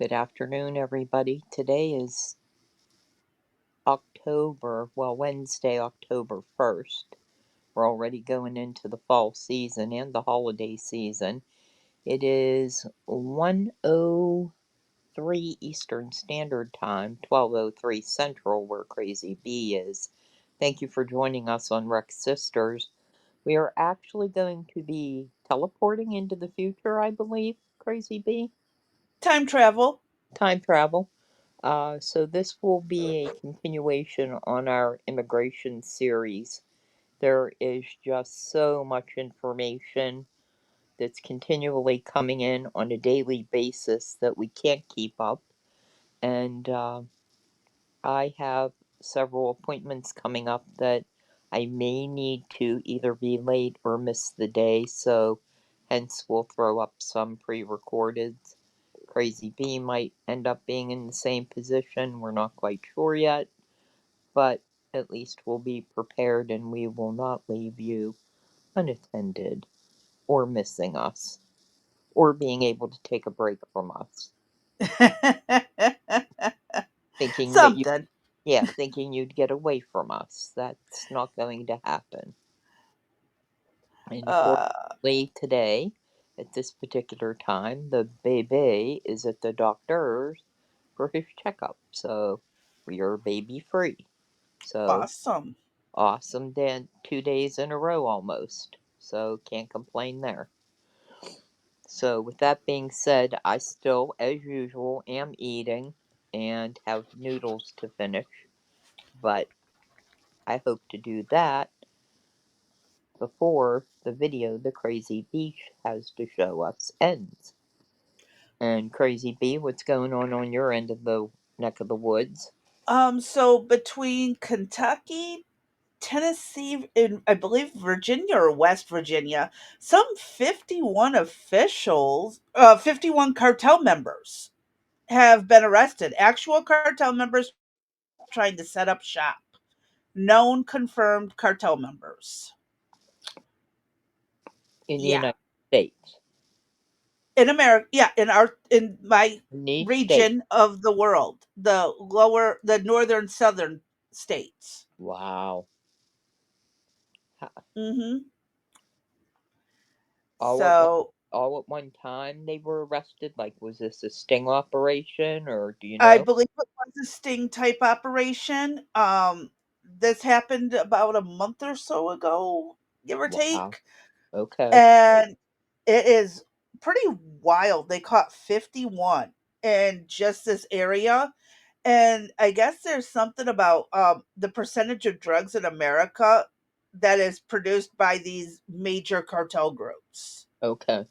Good afternoon, everybody. Today is Wednesday, October 1st. We're already going into the fall season and the holiday season. It is 1:03 Eastern Standard Time, 12:03 Central, where Crazy Bee is. Thank you for joining us on Rex Sisters. We are actually going to be teleporting into the future, I believe, Crazy Bee? Time travel. Time travel. So this will be a continuation on our immigration series. There is just so much information that's continually coming in on a daily basis that we can't keep up. And I have several appointments coming up that I may need to either be late or miss the day, so hence we'll throw up some pre-recorded. Crazy Bee might end up being in the same position. We're not quite sure yet, but at least we'll be prepared and we will not leave you unattended or missing us or being able to take a break from us. Thinking that you, Something. thinking you'd get away from us. That's not going to happen. Uh, Unfortunately, today, at this particular time, the baby is at the doctor's for his checkup, so we are baby free. So awesome. awesome, Dan. 2 days in a row almost. So can't complain there. So with that being said, I still, as usual, am eating and have noodles to finish, but I hope to do that before the video the Crazy Beach has to show us ends. And Crazy Bee, what's going on your end of the neck of the woods? So between Kentucky, Tennessee, and I believe Virginia or West Virginia, some 51 officials, 51 cartel members have been arrested. Actual cartel members trying to set up shop. Known confirmed cartel members. In the Yeah. United States. In America, yeah, in my In each state. region of the world, the northern southern states. Wow. Mhm. All at one So, all at one time they were arrested? Like, was this a sting operation, or do you I know? believe it was a sting type operation. This happened about a month or so ago, give or Wow. take. Okay. And it is pretty wild. They caught 51 in just this area. And I guess there's something about the percentage of drugs in America that is produced by these major cartel groups. Okay.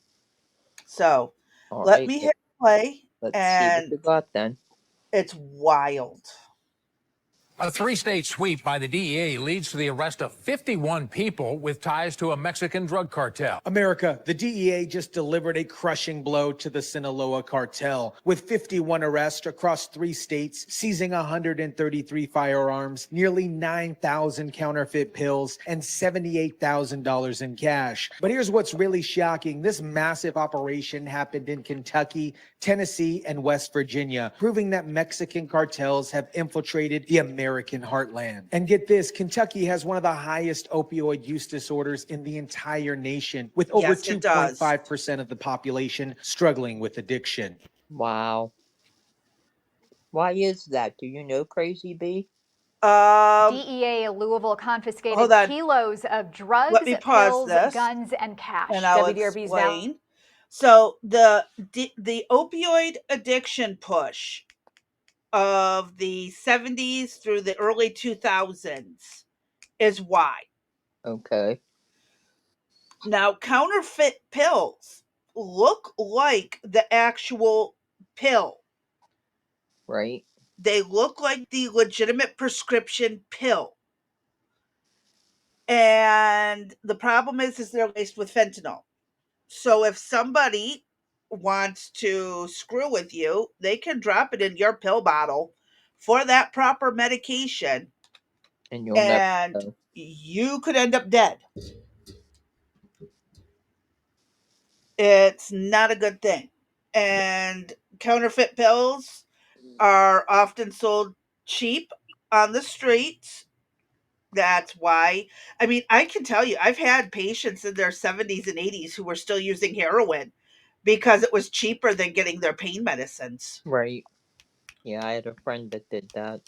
So All let right. me hit play, Let's see what and you got then. it's wild. A three-state sweep by the DEA leads to the arrest of 51 people with ties to a Mexican drug cartel. America, the DEA just delivered a crushing blow to the Sinaloa cartel with 51 arrests across 3 states, seizing 133 firearms, nearly 9,000 counterfeit pills, and $78,000 in cash. But here's what's really shocking. This massive operation happened in Kentucky, Tennessee, and West Virginia, proving that Mexican cartels have infiltrated the American heartland. And get this, Kentucky has one of the highest opioid use disorders in the entire nation, with over Yes, it does. 2.5% of the population struggling with addiction. Wow. Why is that? Do you know, Crazy Bee? Um, DEA Louisville hold confiscated on. kilos of Let drugs, me pause pills, this, guns, and and cash. I'll WDRB's Val. explain. So the opioid addiction push of the 70s through the early 2000s is why. Okay. Now, counterfeit pills look like the actual pill. Right. They look like the legitimate prescription pill. And the problem is they're laced with fentanyl. So if somebody wants to screw with you, they can drop it in your pill bottle for that proper medication, And you'll never and know. you could end up dead. It's not a good thing. And Counterfeit pills are often sold cheap on the streets. That's why. I mean, I can tell you, I've had patients in their 70s and 80s who were still using heroin because it was cheaper than getting their pain medicines. Right. Yeah, I had a friend that did that.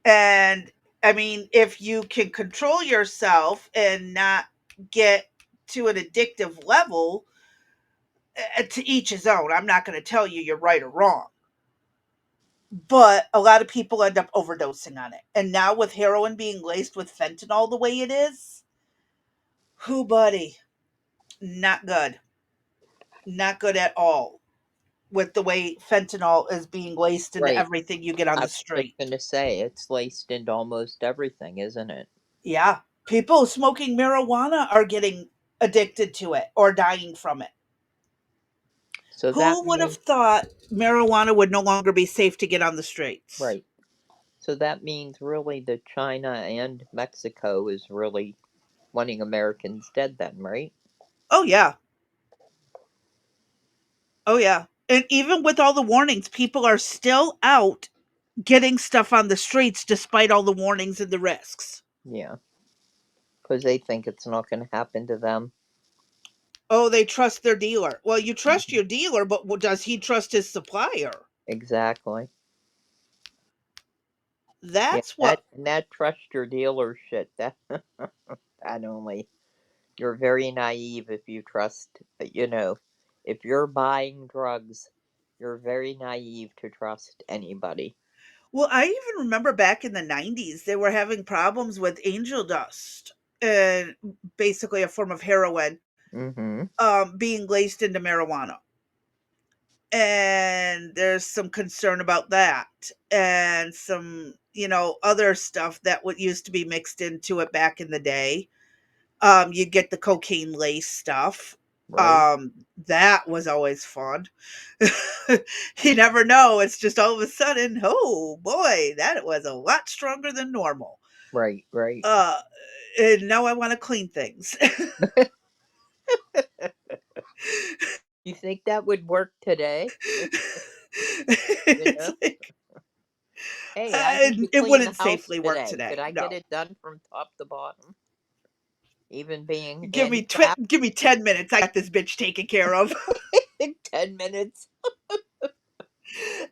And I mean, if you can control yourself and not get to an addictive level, to each his own. I'm not going to tell you you're right or wrong. But a lot of people end up overdosing on it. And now with heroin being laced with fentanyl the way it is, who buddy? Not good. Not good at all with the way fentanyl is being laced into Right. everything you get on I the was just street. gonna say it's laced into almost everything, isn't it? Yeah. People smoking marijuana are getting addicted to it or dying from it. So that Who would have means thought marijuana would no longer be safe to get on the streets? right. So that means really that China and Mexico is really wanting Americans dead then, right? Oh, yeah. Oh, yeah. And even with all the warnings, people are still out getting stuff on the streets despite all the warnings and the risks. Yeah. Because they think it's not gonna happen to them. Oh, they trust their dealer. Well, you trust Mhm. your dealer, but does he trust his supplier? Exactly. Yeah, That's that what. and that trust your dealer shit. That that only you're very naive if you trust. If you're buying drugs, you're very naive to trust anybody. Well, I even remember back in the 90s, they were having problems with angel dust and basically a form of heroin Mm-hmm. being laced into marijuana. And there's some concern about that and some other stuff that would used to be mixed into it back in the day. You get the cocaine lace stuff. Right. That was always fun. You never know, it's just all of a sudden, oh boy, that was a lot stronger than normal. Right. Right. uh and now I want to clean things. You think that would work today? You It's know? like Hey, I need to it clean the wouldn't house safely work today. Could today, I get no. it done from top to bottom? Even being Give me handicapped? give me 10 minutes. I got this bitch taken care of. In 10 minutes?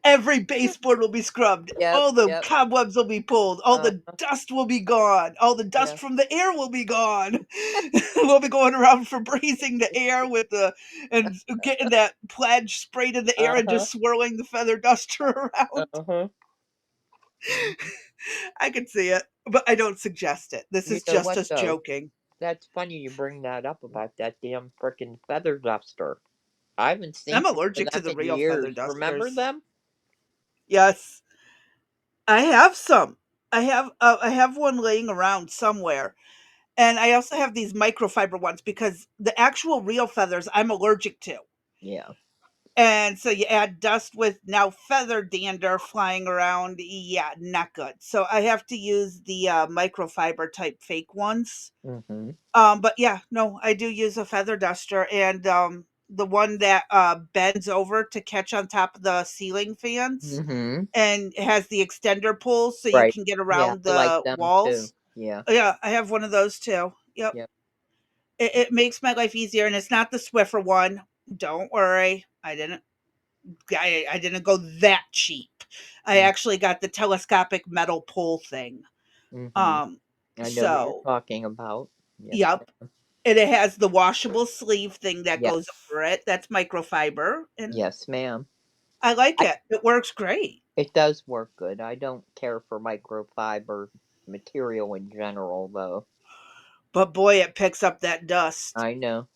Every baseboard will be scrubbed. Yep. All the Yep. cobwebs will be pulled. All Uh, the dust will be gone. All the dust yeah. from the air will be gone. We'll be going around Febrezing the air with the and getting that pledge sprayed in the air and Uh-huh. just swirling the feather duster around. Uh-huh. Mhm. I could see it, but I don't suggest it. This You is know just what, us though? joking. That's funny you bring that up about that damn frickin' feather duster. I haven't seen I'm one of allergic to them the in real feather years. Remember dusters. them? Yes, I have some. I have one laying around somewhere. And I also have these microfiber ones because the actual real feathers I'm allergic to. Yeah. And so you add dust with now feather dander flying around. Yeah, not good. So I have to use the microfiber type fake ones. Mm-hmm. But yeah, no, I do use a feather duster and the one that bends over to catch on top of the ceiling fans Mm-hmm. and has the extender pulls so you Right. can get Yeah, around I like the them too. walls. Yeah. Yeah, I have one of those too. Yep. Yep. It makes my life easier, and it's not the Swiffer one. Don't worry, I didn't go that cheap. I actually got the telescopic metal pole thing. Mm-hmm. Um, I know what you're so talking about. Yes, yep, ma'am. and it has the washable sleeve thing that goes Yes. over it. That's microfiber, and Yes, ma'am. I like I, it. It works great. it does work good. I don't care for microfiber material in general, though. But boy, it picks up that dust. I know.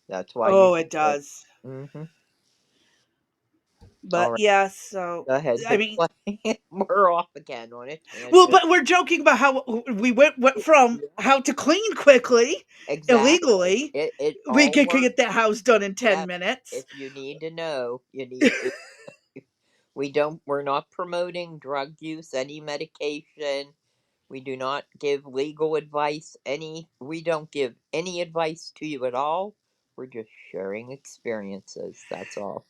That's why you Oh, need it it. does. Mm-hmm. All But right. yeah, so Go ahead. I But mean, we're off again on a well, tangent. but we're joking about how we went from Yeah, how to clean quickly, exactly. illegally. It We all can works. get that house done in 10 Yep. minutes. If you need to know, you need to. We're not promoting drug use, any medication. We do not give legal advice. We don't give any advice to you at all. We're just sharing experiences. That's all.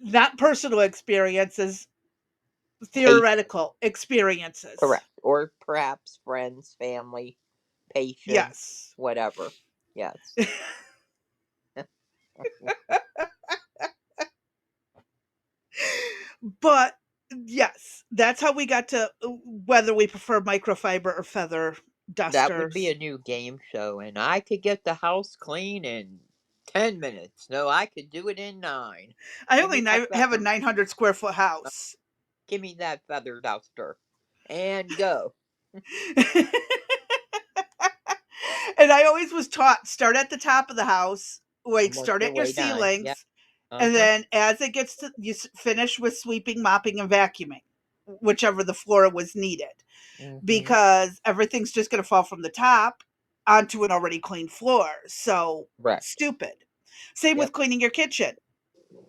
not personal experiences, Patient, theoretical experiences. correct. Or perhaps friends, family, patients, Yes. whatever. Yes. But yes, that's how we got to whether we prefer microfiber or feather That would be dusters. a new game show, and I could get the house clean in 10 minutes. No, I could do it in 9. I Give only me that have a feather. 900 square foot uh, house. Give me that feather duster. And go. And I always was taught start at the top of the house, like And work start your at your way down. Yeah. ceilings, and Uh-huh. then as it gets to finish with sweeping, mopping, and vacuuming, whichever the floor was needed, Mm-hmm. because everything's just going to fall from the top onto an already clean floor. So Correct. stupid. Same with Yep. cleaning your kitchen.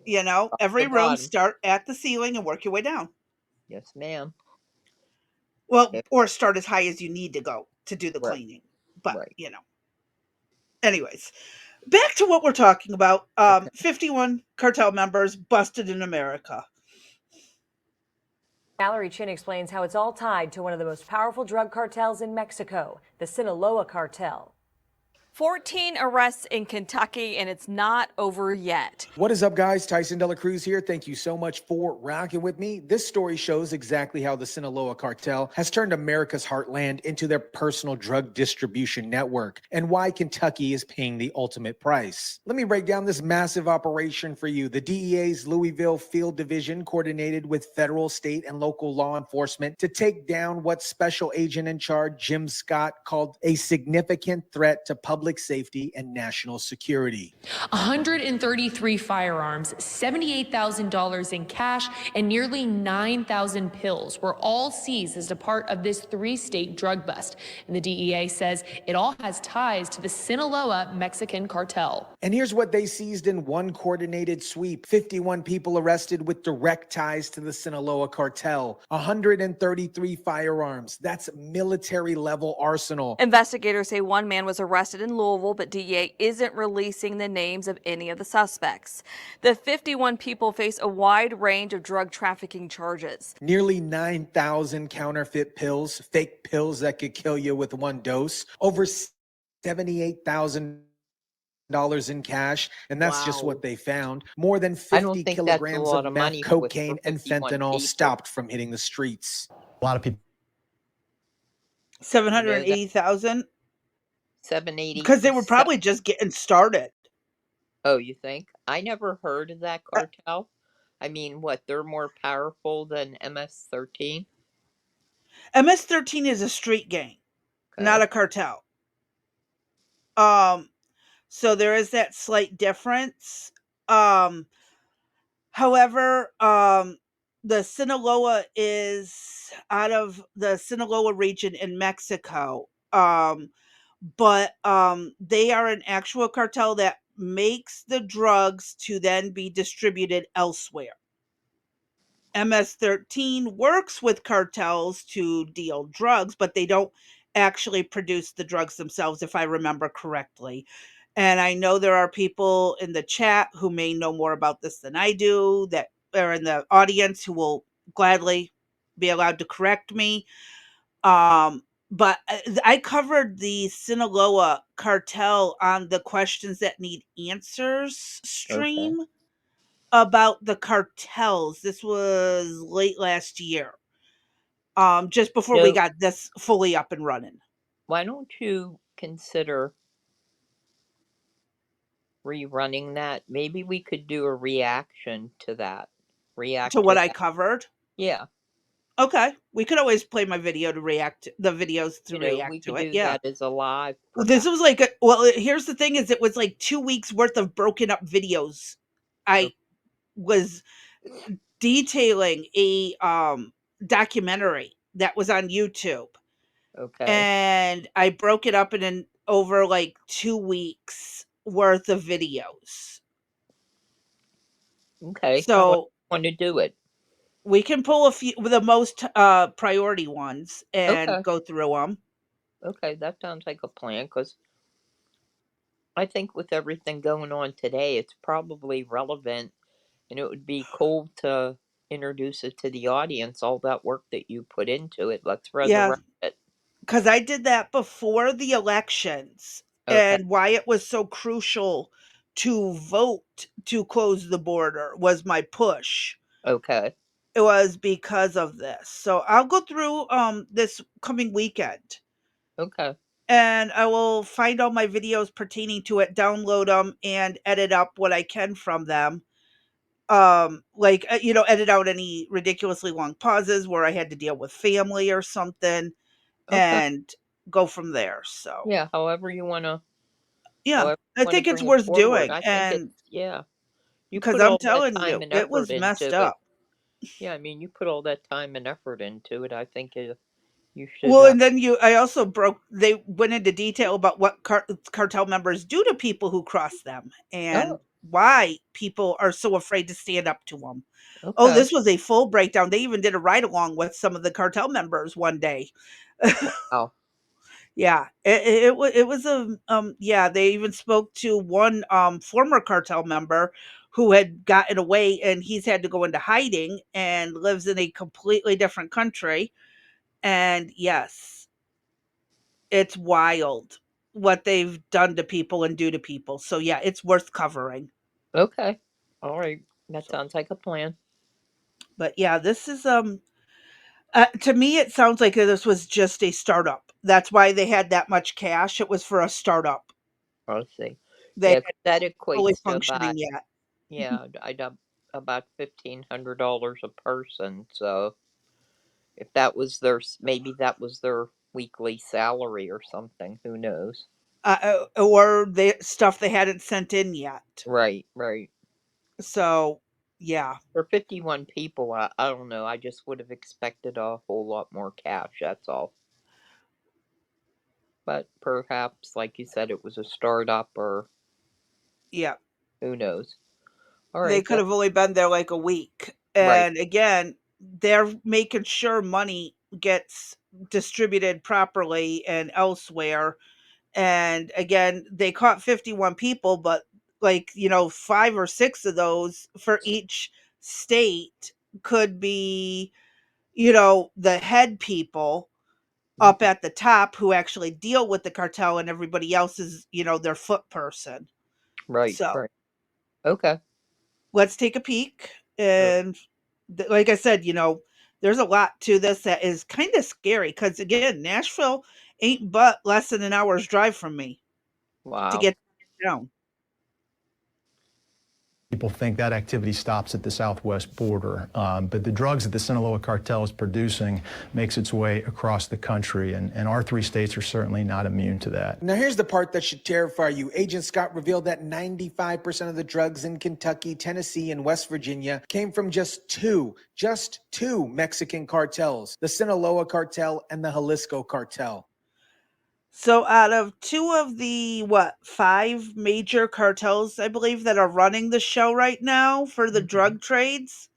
You know, Off the every room bottom. start at the ceiling and work your way down. Yes, ma'am. Well, Yep. or start as high as you need to go to do the Right. cleaning. But, Right. anyways, back to what we're talking about. Okay. 51 cartel members busted in America. Mallory Chin explains how it's all tied to one of the most powerful drug cartels in Mexico, the Sinaloa cartel. 14 arrests in Kentucky, and it's not over yet. What is up, guys? Tyson Dela Cruz here. Thank you so much for rocking with me. This story shows exactly how the Sinaloa cartel has turned America's heartland into their personal drug distribution network and why Kentucky is paying the ultimate price. Let me break down this massive operation for you. The DEA's Louisville Field Division coordinated with federal, state, and local law enforcement to take down what Special Agent in Charge Jim Scott called a significant threat to public safety and national security. 133 firearms, $78,000 in cash, and nearly 9,000 pills were all seized as a part of this three-state drug bust. And the DEA says it all has ties to the Sinaloa Mexican cartel. And here's what they seized in one coordinated sweep. 51 people arrested with direct ties to the Sinaloa cartel. 133 firearms. That's military-level arsenal. Investigators say one man was arrested in Louisville, but DEA isn't releasing the names of any of the suspects. The 51 people face a wide range of drug trafficking charges. Nearly 9,000 counterfeit pills, fake pills that could kill you with one dose. Over $78,000 in cash, and that's just Wow. what they found. More than I don't 50 think that's a kilograms lot of of meth, money for cocaine, and 51 fentanyl people. stopped from hitting the streets. A lot of people. 780,000 780. because they were probably just getting started. Oh, you think? I never heard of that cartel. I mean, what? They're more powerful than MS-13? MS-13 is a street gang, not Okay. a cartel. Um, so there is that slight difference. Um, However, the Sinaloa is out of the Sinaloa region in Mexico. But they are an actual cartel that makes the drugs to then be distributed elsewhere. MS-13 works with cartels to deal drugs, but they don't actually produce the drugs themselves, if I remember correctly. And I know there are people in the chat who may know more about this than I do, that are in the audience who will gladly be allowed to correct me. But I covered the Sinaloa cartel on the questions that need answers Okay. stream about the cartels. This was late last year, just before we So, got this fully up and running. why don't you consider rerunning that? Maybe we could do a reaction to that. To React what to I that. covered. Yeah. Okay, we could always play my video to react the videos to We react to could it. do Yeah. that as a live, Well, this perhaps. was like here's the thing: is it was like 2 weeks worth of broken up videos. O- I was detailing a documentary that was on YouTube, Okay. and I broke it up in an over like 2 weeks worth of videos. Okay. How do So you want to do it? we can pull a few the most priority ones and Okay. go through them. Okay. That sounds like a plan because I think with everything going on today, it's probably relevant And it would be cool to introduce it to the audience, all that work that you put into it. Let's Yeah, resurrect it. because I did that before the elections, Okay, and why it was so crucial to vote to close the border was my push. okay, It was because of this. So I'll go through this coming weekend, okay, and I will find all my videos pertaining to it, download them, and edit up what I can from them. Like, edit out any ridiculously long pauses where I had to deal with family or something, okay. and go from there. So, Yeah, yeah, however I you wanna think it's bring it worth forward. doing, I think and it's yeah. You because put I'm all that telling time you, and it effort was messed into it. up. Yeah, I mean, you put all that time and effort into it. I think you should. Well, and then I also they went into detail about what cartel members do to people who cross them, and Oh, why people are so afraid to stand up to them. Oh, okay. this was a full breakdown. They even did a ride along with some of the cartel members one day. Wow. Yeah, it was a yeah, they even spoke to one former cartel member who had gotten away, and he's had to go into hiding and lives in a completely different country. And yes, it's wild what they've done to people and do to people. So yeah, it's worth covering. Okay. All right. That So, sounds like a plan. but yeah, this is to me it sounds like this was just a startup. That's why they had that much cash. It was for a startup. Let's see. They Yeah, 'cause that weren't fully equates to functioning about yet. yeah, I'd about $1,500 a person. So if that was maybe that was their weekly salary or something. Who knows? Or the stuff they hadn't sent in yet. Right, right. So, yeah, For 51 people, I don't know. I just would have expected a whole lot more cash. That's all. But perhaps, like you said, it was a startup or yeah, who knows. All they right. could have only been there like a week. Right, And again, they're making sure money gets distributed properly and elsewhere. And again, they caught 51 people, but like, 5 or 6 of those for each state could be, the head people up mhm, at the top who actually deal with the cartel, and everybody else is, their foot person. right, So right. Okay. let's take a peek. Uh, And like I said, there's a lot to this that is kind of scary because, again, Nashville ain't but less than an hour's drive from me to wow. get down. People think that activity stops at the southwest border, but the drugs that the Sinaloa cartel is producing makes its way across the country, and our three states are certainly not immune to that. Now, here's the part that should terrify you. Agent Scott revealed that 95% of the drugs in Kentucky, Tennessee, and West Virginia came from just two Mexican cartels, the Sinaloa cartel and the Jalisco cartel. So out of two of the five major cartels, I believe, that are running the show right now for the Mhm. drug trades,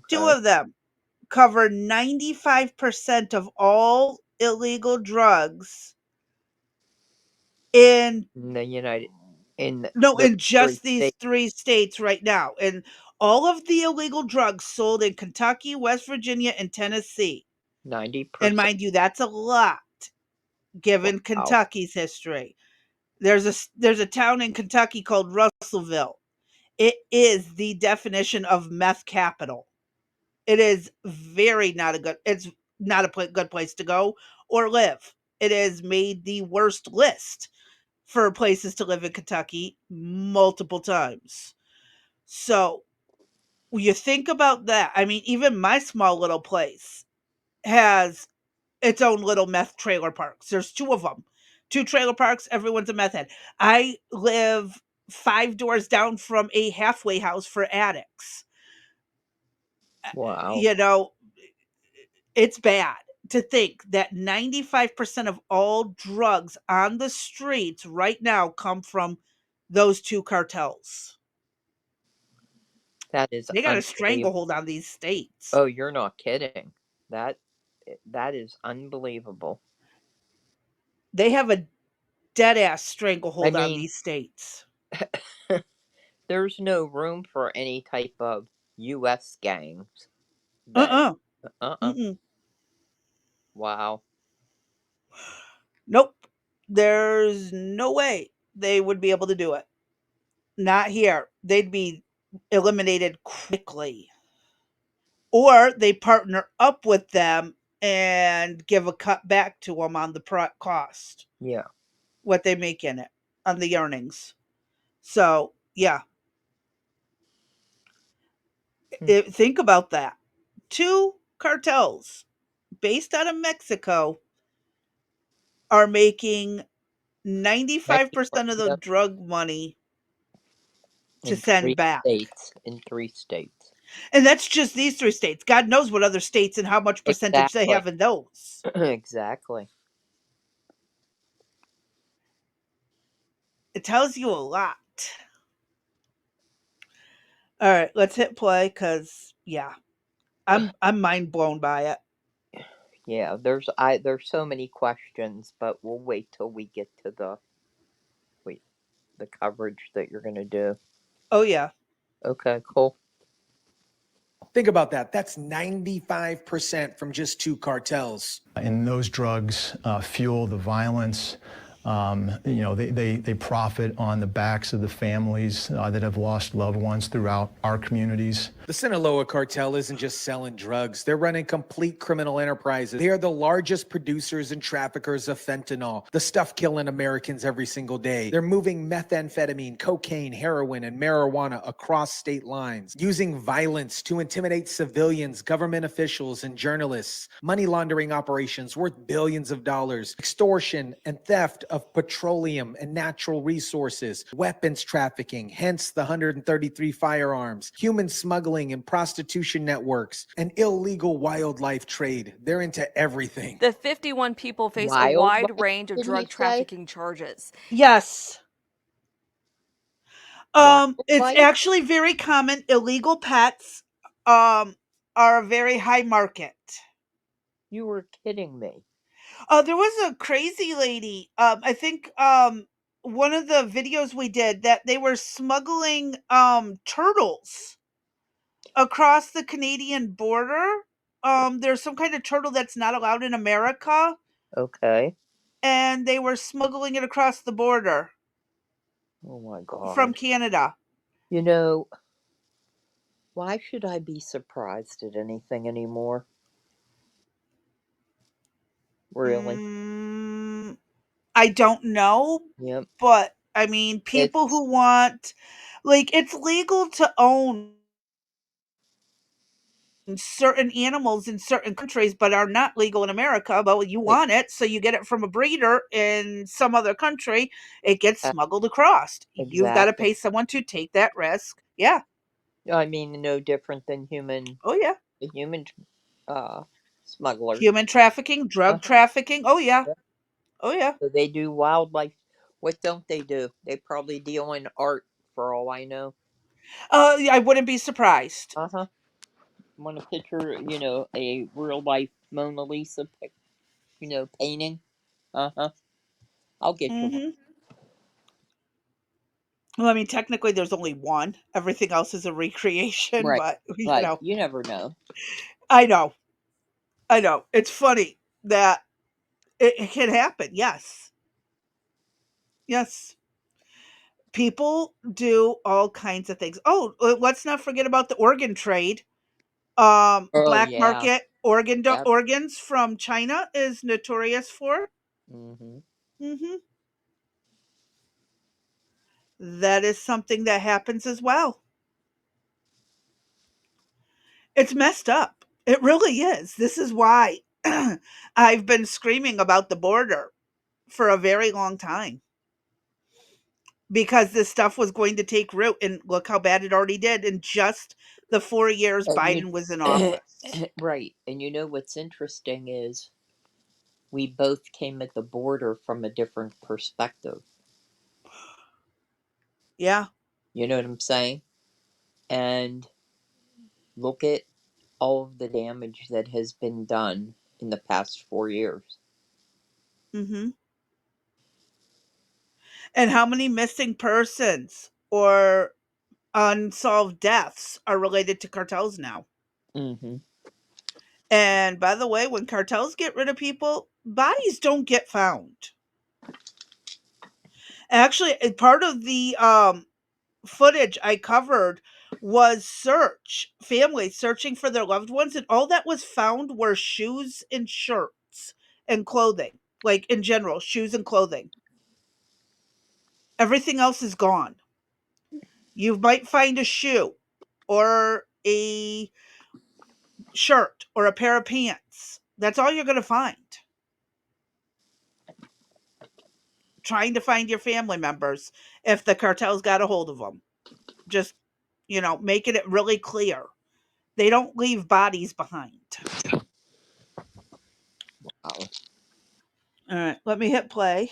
two Okay. of them cover 95% of all illegal drugs in In the United, in no, those in three just these states, three states right now. And all of the illegal drugs sold in Kentucky, West Virginia, and Tennessee. And 90%. mind you, that's a lot given Wow. Kentucky's history. There's a town in Kentucky called Russellville. It is the definition of meth capital. It is very not a good. It's not a good place to go or live. It has made the worst list for places to live in Kentucky multiple times. So when you think about that, I mean, even my small little place has its own little meth trailer parks. There's two of them. Two trailer parks, everyone's a meth head. I live 5 doors down from a halfway house for addicts. Wow. You know, it's bad to think that 95% of all drugs on the streets right now come from those two cartels. That is They got a unbelievable. stranglehold on these states. Oh, you're not kidding. That that is unbelievable. They have a dead ass I stranglehold on mean, these states. there's no room for any type of U.S. gangs then. Uh-uh. Uh-uh. Mm-mm. Wow. Nope. There's no way they would be able to do it. Not here. They'd be eliminated quickly. Or they partner up with them and give a cut back to them on the cost, Yeah. what they make in it, on the earnings. So, yeah, Hmm. think about that. Two cartels based out of Mexico are making 95% of the Yep. drug money to In send back. In 3 states. And that's just these three states. God knows what other states and how much percentage they Exactly. have in those. Exactly. It tells you a lot. All right, let's hit play because yeah, I'm mind blown by it. Yeah, there's so many questions, but we'll wait till we get to wait, the coverage that you're gonna do. Oh yeah. Okay, cool. Think about that. That's 95% from just two cartels. And those drugs fuel the violence. They profit on the backs of the families that have lost loved ones throughout our communities. The Sinaloa cartel isn't just selling drugs. They're running complete criminal enterprises. They are the largest producers and traffickers of fentanyl, the stuff killing Americans every single day. They're moving methamphetamine, cocaine, heroin, and marijuana across state lines, using violence to intimidate civilians, government officials, and journalists. Money laundering operations worth billions of dollars, extortion and theft of petroleum and natural resources, weapons trafficking, hence the 133 firearms, human smuggling and prostitution networks, and illegal wildlife trade. They're into everything. The 51 people face a wide Wildlife, range of did he drug say? trafficking charges. Yes. It's Wildlife? actually very common. Illegal pets um are a very high market. You were kidding me. There was a crazy lady. I think one of the videos we did that they were smuggling turtles across the Canadian border. There's some kind of turtle that's not allowed in America, Okay. and they were smuggling it across the border Oh my from god. Canada. You know, why should I be surprised at anything anymore? Really? Mm, I don't know, Yep. but I mean, people It's who want, like, it's legal to own certain animals in certain countries, but are not legal in America. But you e- want it, so you get it from a breeder in some other country. It gets uh, smuggled across. You've got to exactly. pay someone to take that risk. Yeah. I mean, no different than Oh yeah. the human uh smugglers. Human trafficking, drug Uh-huh. trafficking. Oh yeah. Yep. Oh yeah. So they do wildlife. What don't they do? They probably deal in art for all I know. I wouldn't be surprised. Uh-huh. Want a picture, a real life Mona Lisa painting? Uh-huh. I'll get you one. Hmm. Well, I mean, technically, there's only one. Everything else is a recreation, Right. but Right. You never know. I know, I know. It's funny that it can happen. Yes, yes. People do all kinds of things. Oh, let's not forget about the organ trade. Oh Black yeah. market Yep. organs from China is notorious for. Mm-hmm. Hmm. That is something that happens as well. It's messed up. It really is. This is why I've been screaming about the border for a very long time because this stuff was going to take root. And look how bad it already did in just the 4 years And you Biden was in office. right. And you know what's interesting is we both came at the border from a different perspective. Yeah. You know what I'm saying? And look at all of the damage that has been done in the past 4 years. Hmm. And how many missing persons or unsolved deaths are related to cartels now. Mm-hmm. And by the way, when cartels get rid of people, bodies don't get found. Actually, part of the footage I covered was families searching for their loved ones, and all that was found were shoes and shirts and clothing. Like in general, shoes and clothing. Everything else is gone. You might find a shoe or a shirt or a pair of pants. That's all you're going to find. Trying to find your family members if the cartel's got a hold of them. Just, making it really clear. They don't leave bodies behind. Wow. All right, let me hit play.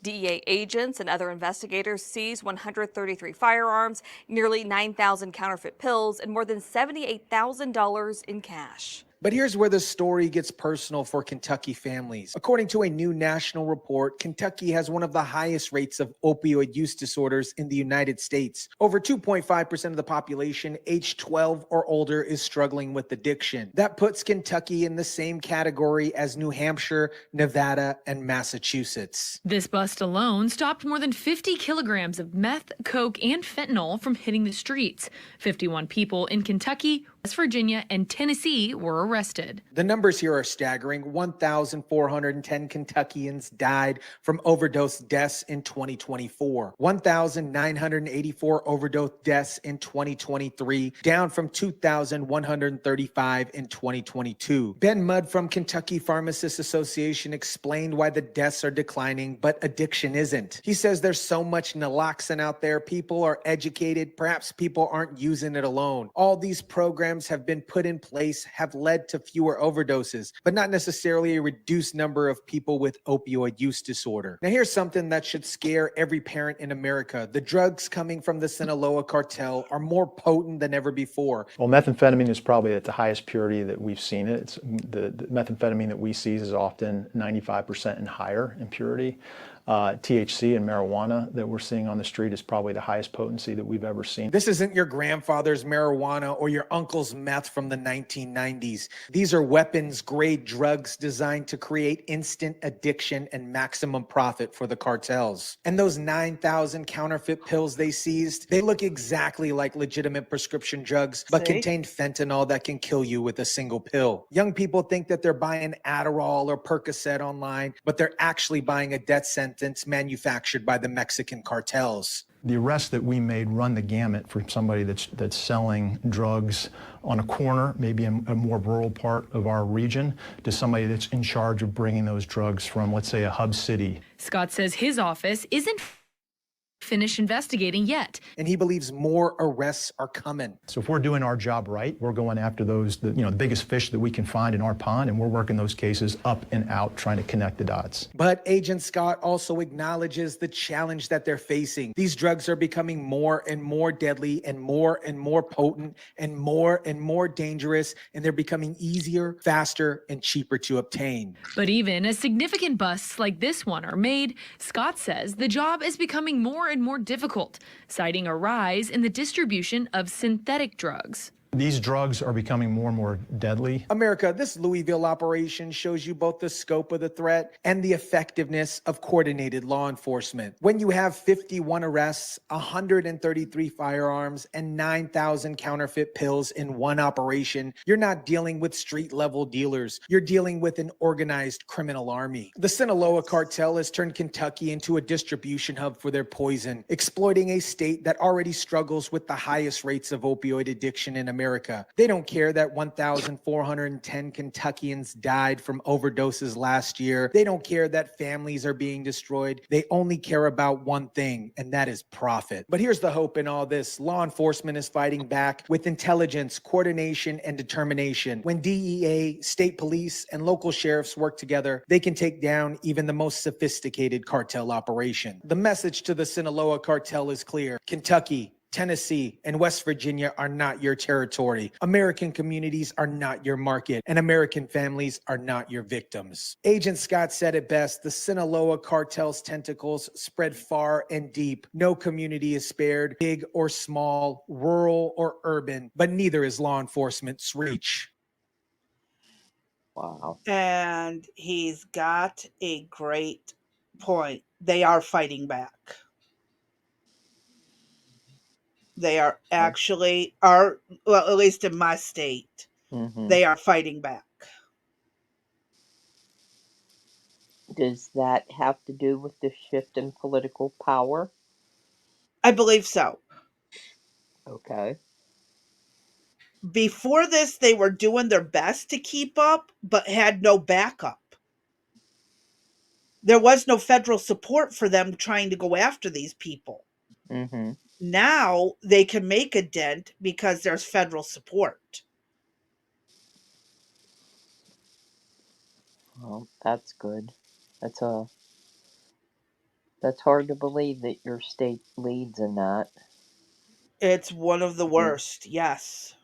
DEA agents and other investigators seized 133 firearms, nearly 9,000 counterfeit pills, and more than $78,000 in cash. But here's where the story gets personal for Kentucky families. According to a new national report, Kentucky has one of the highest rates of opioid use disorders in the United States. Over 2.5% of the population aged 12 or older is struggling with addiction. That puts Kentucky in the same category as New Hampshire, Nevada, and Massachusetts. This bust alone stopped more than 50 kilograms of meth, coke, and fentanyl from hitting the streets. 51 people in Kentucky, West Virginia, and Tennessee were arrested. The numbers here are staggering. 1,410 Kentuckians died from overdose deaths in 2024. 1,984 overdose deaths in 2023, down from 2,135 in 2022. Ben Mudd from Kentucky Pharmacists Association explained why the deaths are declining, but addiction isn't. He says there's so much naloxone out there. People are educated. Perhaps people aren't using it alone. All these programs have been put in place, have led to fewer overdoses, but not necessarily a reduced number of people with opioid use disorder. Now, here's something that should scare every parent in America. The drugs coming from the Sinaloa cartel are more potent than ever before. Well, methamphetamine is probably at the highest purity that we've seen it. It's the methamphetamine that we seize is often 95% and higher in purity. THC and marijuana that we're seeing on the street is probably the highest potency that we've ever seen. This isn't your grandfather's marijuana or your uncle's meth from the 1990s. These are weapons-grade drugs designed to create instant addiction and maximum profit for the cartels. And those 9,000 counterfeit pills they seized, they look exactly like legitimate prescription drugs, but contain fentanyl that can kill you with a single pill. Young people think that they're buying Adderall or Percocet online, but they're actually buying a death sentence manufactured by the Mexican cartels. The arrests that we made run the gamut from somebody that's selling drugs on a corner, maybe in a more rural part of our region, to somebody that's in charge of bringing those drugs from, let's say, a hub city. Scott says his office isn't finished investigating yet. And he believes more arrests are coming. So if we're doing our job right, we're going after those, the biggest fish that we can find in our pond, and we're working those cases up and out, trying to connect the dots. But Agent Scott also acknowledges the challenge that they're facing. These drugs are becoming more and more deadly and more potent and more dangerous, and they're becoming easier, faster, and cheaper to obtain. But even as significant busts like this one are made, Scott says the job is becoming more and more difficult, citing a rise in the distribution of synthetic drugs. These drugs are becoming more and more deadly. America, this Louisville operation shows you both the scope of the threat and the effectiveness of coordinated law enforcement. When you have 51 arrests, 133 firearms, and 9,000 counterfeit pills in one operation, you're not dealing with street-level dealers. You're dealing with an organized criminal army. The Sinaloa cartel has turned Kentucky into a distribution hub for their poison, exploiting a state that already struggles with the highest rates of opioid addiction in America. They don't care that 1,410 Kentuckians died from overdoses last year. They don't care that families are being destroyed. They only care about one thing, and that is profit. But here's the hope in all this. Law enforcement is fighting back with intelligence, coordination, and determination. When DEA, state police, and local sheriffs work together, they can take down even the most sophisticated cartel operation. The message to the Sinaloa cartel is clear. Kentucky, Tennessee and West Virginia are not your territory. American communities are not your market, and American families are not your victims. Agent Scott said it best: the Sinaloa cartel's tentacles spread far and deep. No community is spared, big or small, rural or urban, but neither is law enforcement's reach. Wow. And he's got a great point. They are fighting back. They are actually are well, at least in my state, Mm-hmm. they are fighting back. Does that have to do with the shift in political power? I believe so. Okay. Before this, they were doing their best to keep up, but had no backup. There was no federal support for them trying to go after these people. Mm-hmm. Now they can make a dent because there's federal support. Well, that's good. That's a that's hard to believe that your state leads in that. It's one of the Yeah, worst, yes.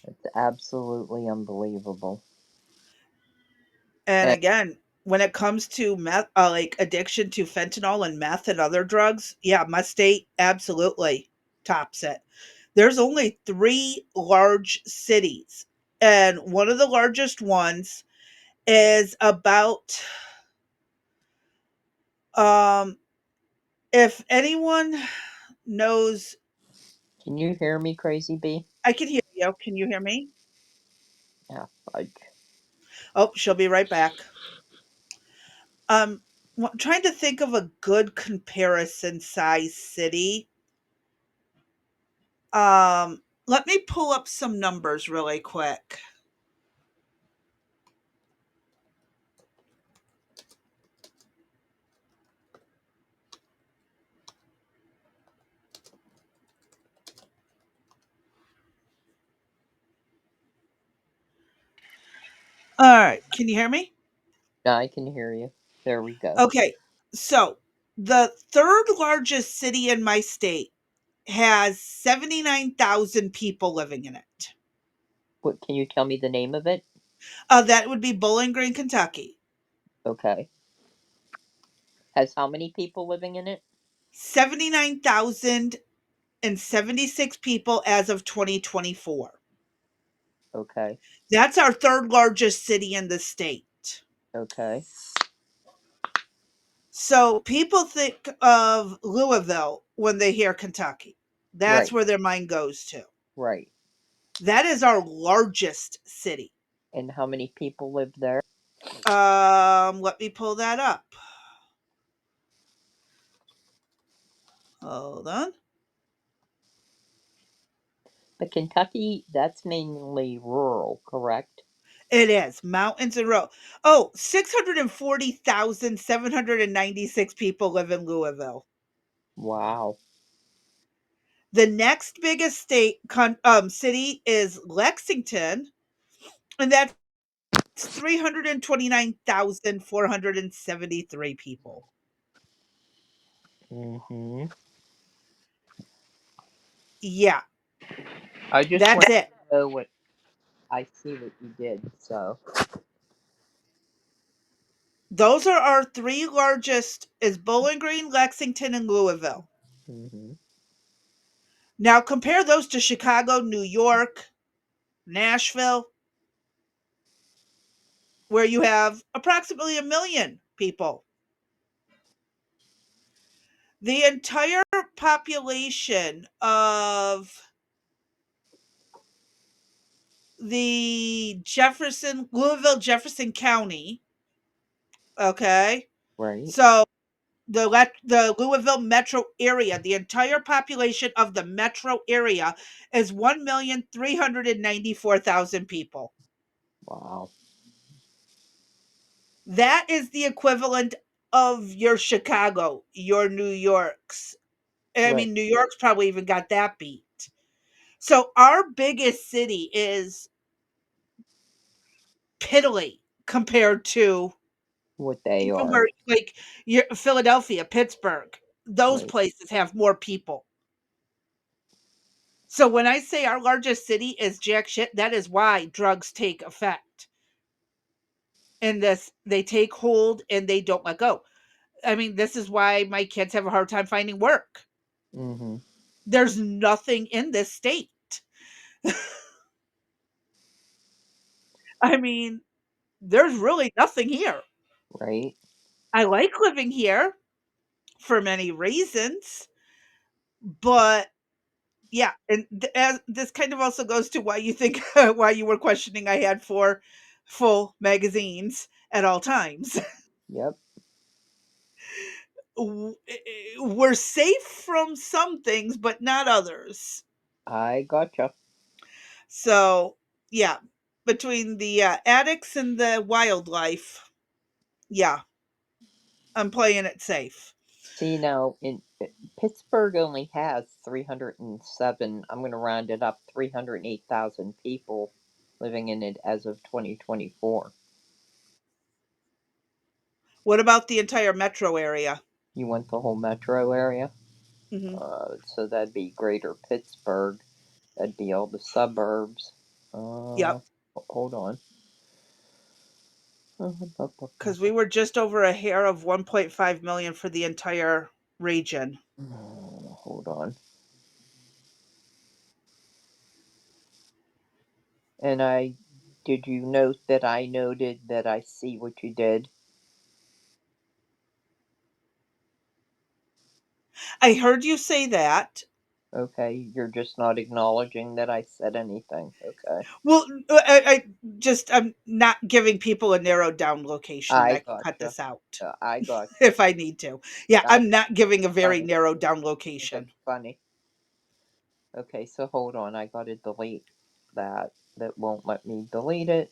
it's absolutely unbelievable. And And again, when it comes to meth, like addiction to fentanyl and meth and other drugs, yeah, my state absolutely tops it. There's only three large cities, and one of the largest ones is about um if anyone knows. can you hear me, Crazy Bee? I can hear you. Can you hear me? Yeah, fudge. Oh, she'll be right back. Um, trying to think of a good comparison size city. Let me pull up some numbers really quick. All right, can you hear me? I can hear you. There we go. Okay, so the third largest city in my state has 79,000 people living in it. What can you tell me the name of it? That would be Bowling Green, Kentucky. Okay. Has how many people living in it? 79,076 people as of 2024. Okay. That's our third largest city in the state. Okay. So people think of Louisville when they hear Kentucky. That's Right. where their mind goes to. Right. That is our largest city. And how many people live there? Let me pull that up. Hold on. But Kentucky, that's mainly rural, correct? It is mountains and road. Oh, 640,796 people live in Louisville. Wow. The next biggest city is Lexington, and that's 329,473 people. Mm-hmm. Yeah, I just that's want it. to know what I see what you did, so. Those are our three largest is Bowling Green, Lexington, and Louisville. Mm-hmm. Now compare those to Chicago, New York, Nashville, where you have approximately 1 million people. The entire population of the Louisville, Jefferson County, okay? Right. So the Louisville metro area, the entire population of the metro area is 1,394,000 people. Wow. That is the equivalent of your Chicago, your New Yorks. I Right. mean, New York's probably even got that beat. So our biggest city is piddly compared to What they even are. where like your Philadelphia, Pittsburgh, those Right. places have more people. So when I say our largest city is jack shit, that is why drugs take effect. And this they take hold and they don't let go. I mean, this is why my kids have a hard time finding work. Mm-hmm. There's nothing in this state. I mean, there's really nothing here. Right. I like living here for many reasons, but yeah, and as this kind of also goes to why you think why you were questioning I had 4 full magazines at all times. Yep. We're safe from some things, but not others. I gotcha. So, yeah, between the addicts and the wildlife, yeah, I'm playing it safe. See, now in Pittsburgh only has 307, I'm going to round it up, 308,000 people living in it as of 2024. What about the entire metro area? You want the whole metro area? Hmm. So that'd be greater Pittsburgh. That'd be all the suburbs. Yep, Hold on. because we were just over a hair of 1.5 million for the entire region. Hold on. And did you note that I noted that I see what you did? I heard you say that. Okay, you're just not acknowledging that I said anything. Okay. Well, I'm not giving people a narrowed down location, and I I can cut gotcha. this out I gotcha. if I need to. Yeah, That's I'm not giving a very funny. narrowed down That's location. funny. Okay, so hold on. I gotta delete that. That won't let me delete it.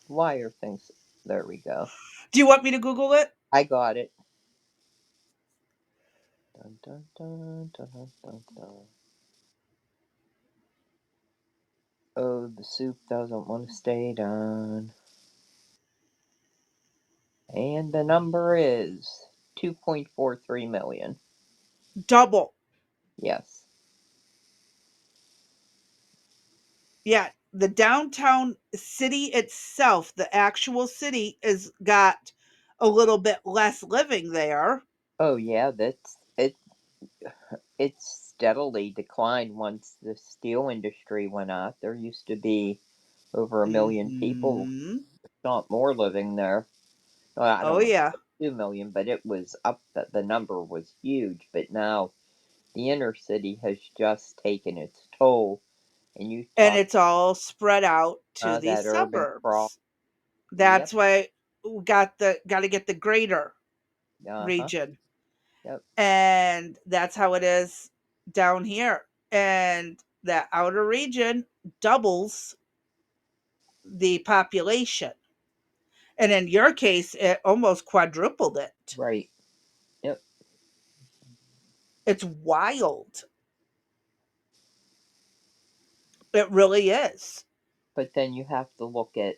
Why are things. There we go. Do you want me to Google it? I got it. Dun, dun, dun, dun, dun, dun, dun. Oh, the soup doesn't want to stay done. And the number is 2.43 million. Double. Yes. Yeah, the downtown city itself, the actual city, is got a little bit less living there. Oh yeah, that's it. It's steadily declined once the steel industry went out. There used to be over a million people, Hmm. if not more, living there. Well, I Oh don't know, yeah, 2 million, but it was up. The number was huge. But now the inner city has just taken its toll, and you and talk it's all spread out to about the that urban sprawl. suburbs. Yep. That's why we got to get the greater Uh huh. region, Yep. and that's how it is down here. And that outer region doubles the population, and in your case, it almost quadrupled it. Right. Yep. It's wild. It really is. But then you have to look at,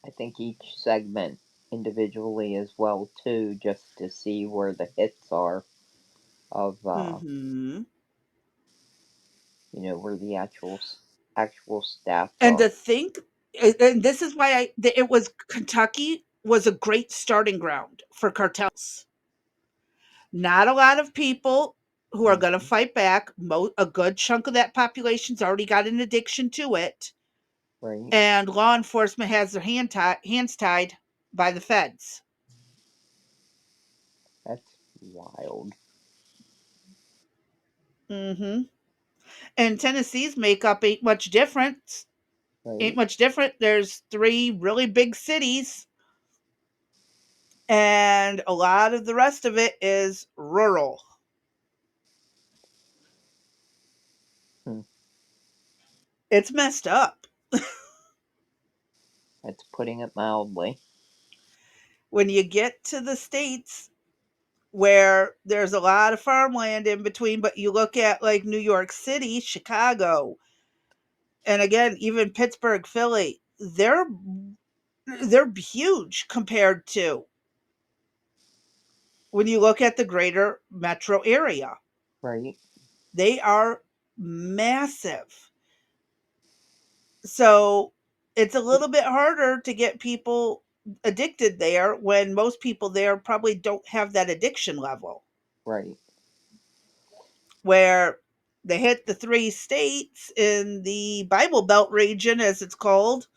I think, each segment individually as well too, just to see where the hits are of Hmm. where the actual stats And are. to think, and this is why it was Kentucky was a great starting ground for cartels. Not a lot of people who are going to Mhm. fight back. A good chunk of that population's already got an addiction to it, Right. and law enforcement has their hands tied by the feds. That's wild. Hmm. And Tennessee's makeup ain't much different. Ain't Right. much different. There's 3 really big cities, and a lot of the rest of it is rural. Hmm. It's messed up. That's putting it mildly. When you get to the states where there's a lot of farmland in between, but you look at like New York City, Chicago, and again, even Pittsburgh, Philly, they're huge compared to when you look at the greater metro area. Right. They are massive. So it's a little bit harder to get people addicted there when most people there probably don't have that addiction level. Right. Where they hit the three states in the Bible Belt region, as it's called,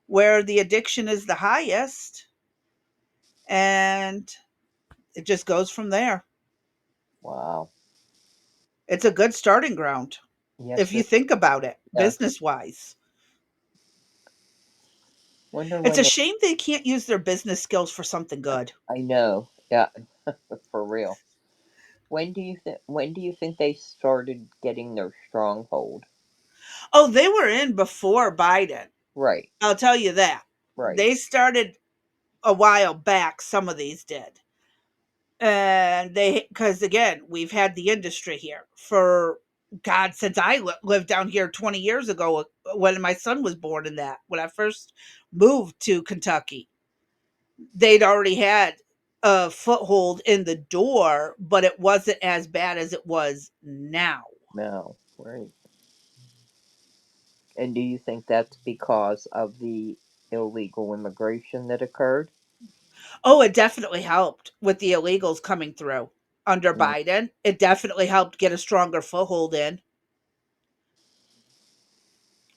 where the addiction is the highest, and it just goes from there. Wow. It's a good starting ground if Yes, you it think about it yes. business wise. Wonder It's when a they shame they can't use their business skills for something good. I know. Yeah, for real. When do you think they started getting their stronghold? Oh, they were in before Biden. Right. I'll tell you that. Right. They started a while back, some of these did. And they, because again, we've had the industry here for, God, since I lived down here 20 years ago, when my son was born in that, when I first moved to Kentucky, they'd already had a foothold in the door, but it wasn't as bad as it was now. No. Right. And do you think that's because of the illegal immigration that occurred? Oh, it definitely helped with the illegals coming through under Mm, Biden. It definitely helped get a stronger foothold in.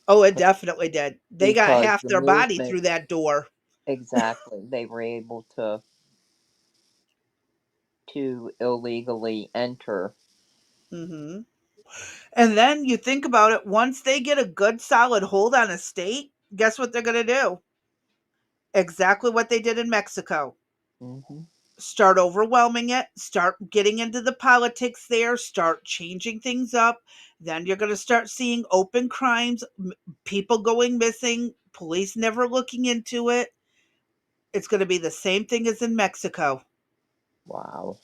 Oh, it definitely did. They got because half the their body movement, through that door. exactly, they were able to illegally enter. Hmm. And then you think about it, once they get a good solid hold on a state, guess what they're going to do? Exactly what they did in Mexico. Hmm. Start overwhelming it, start getting into the politics there, start changing things up. Then you're going to start seeing open crimes, people going missing, police never looking into it. It's going to be the same thing as in Mexico. Wow.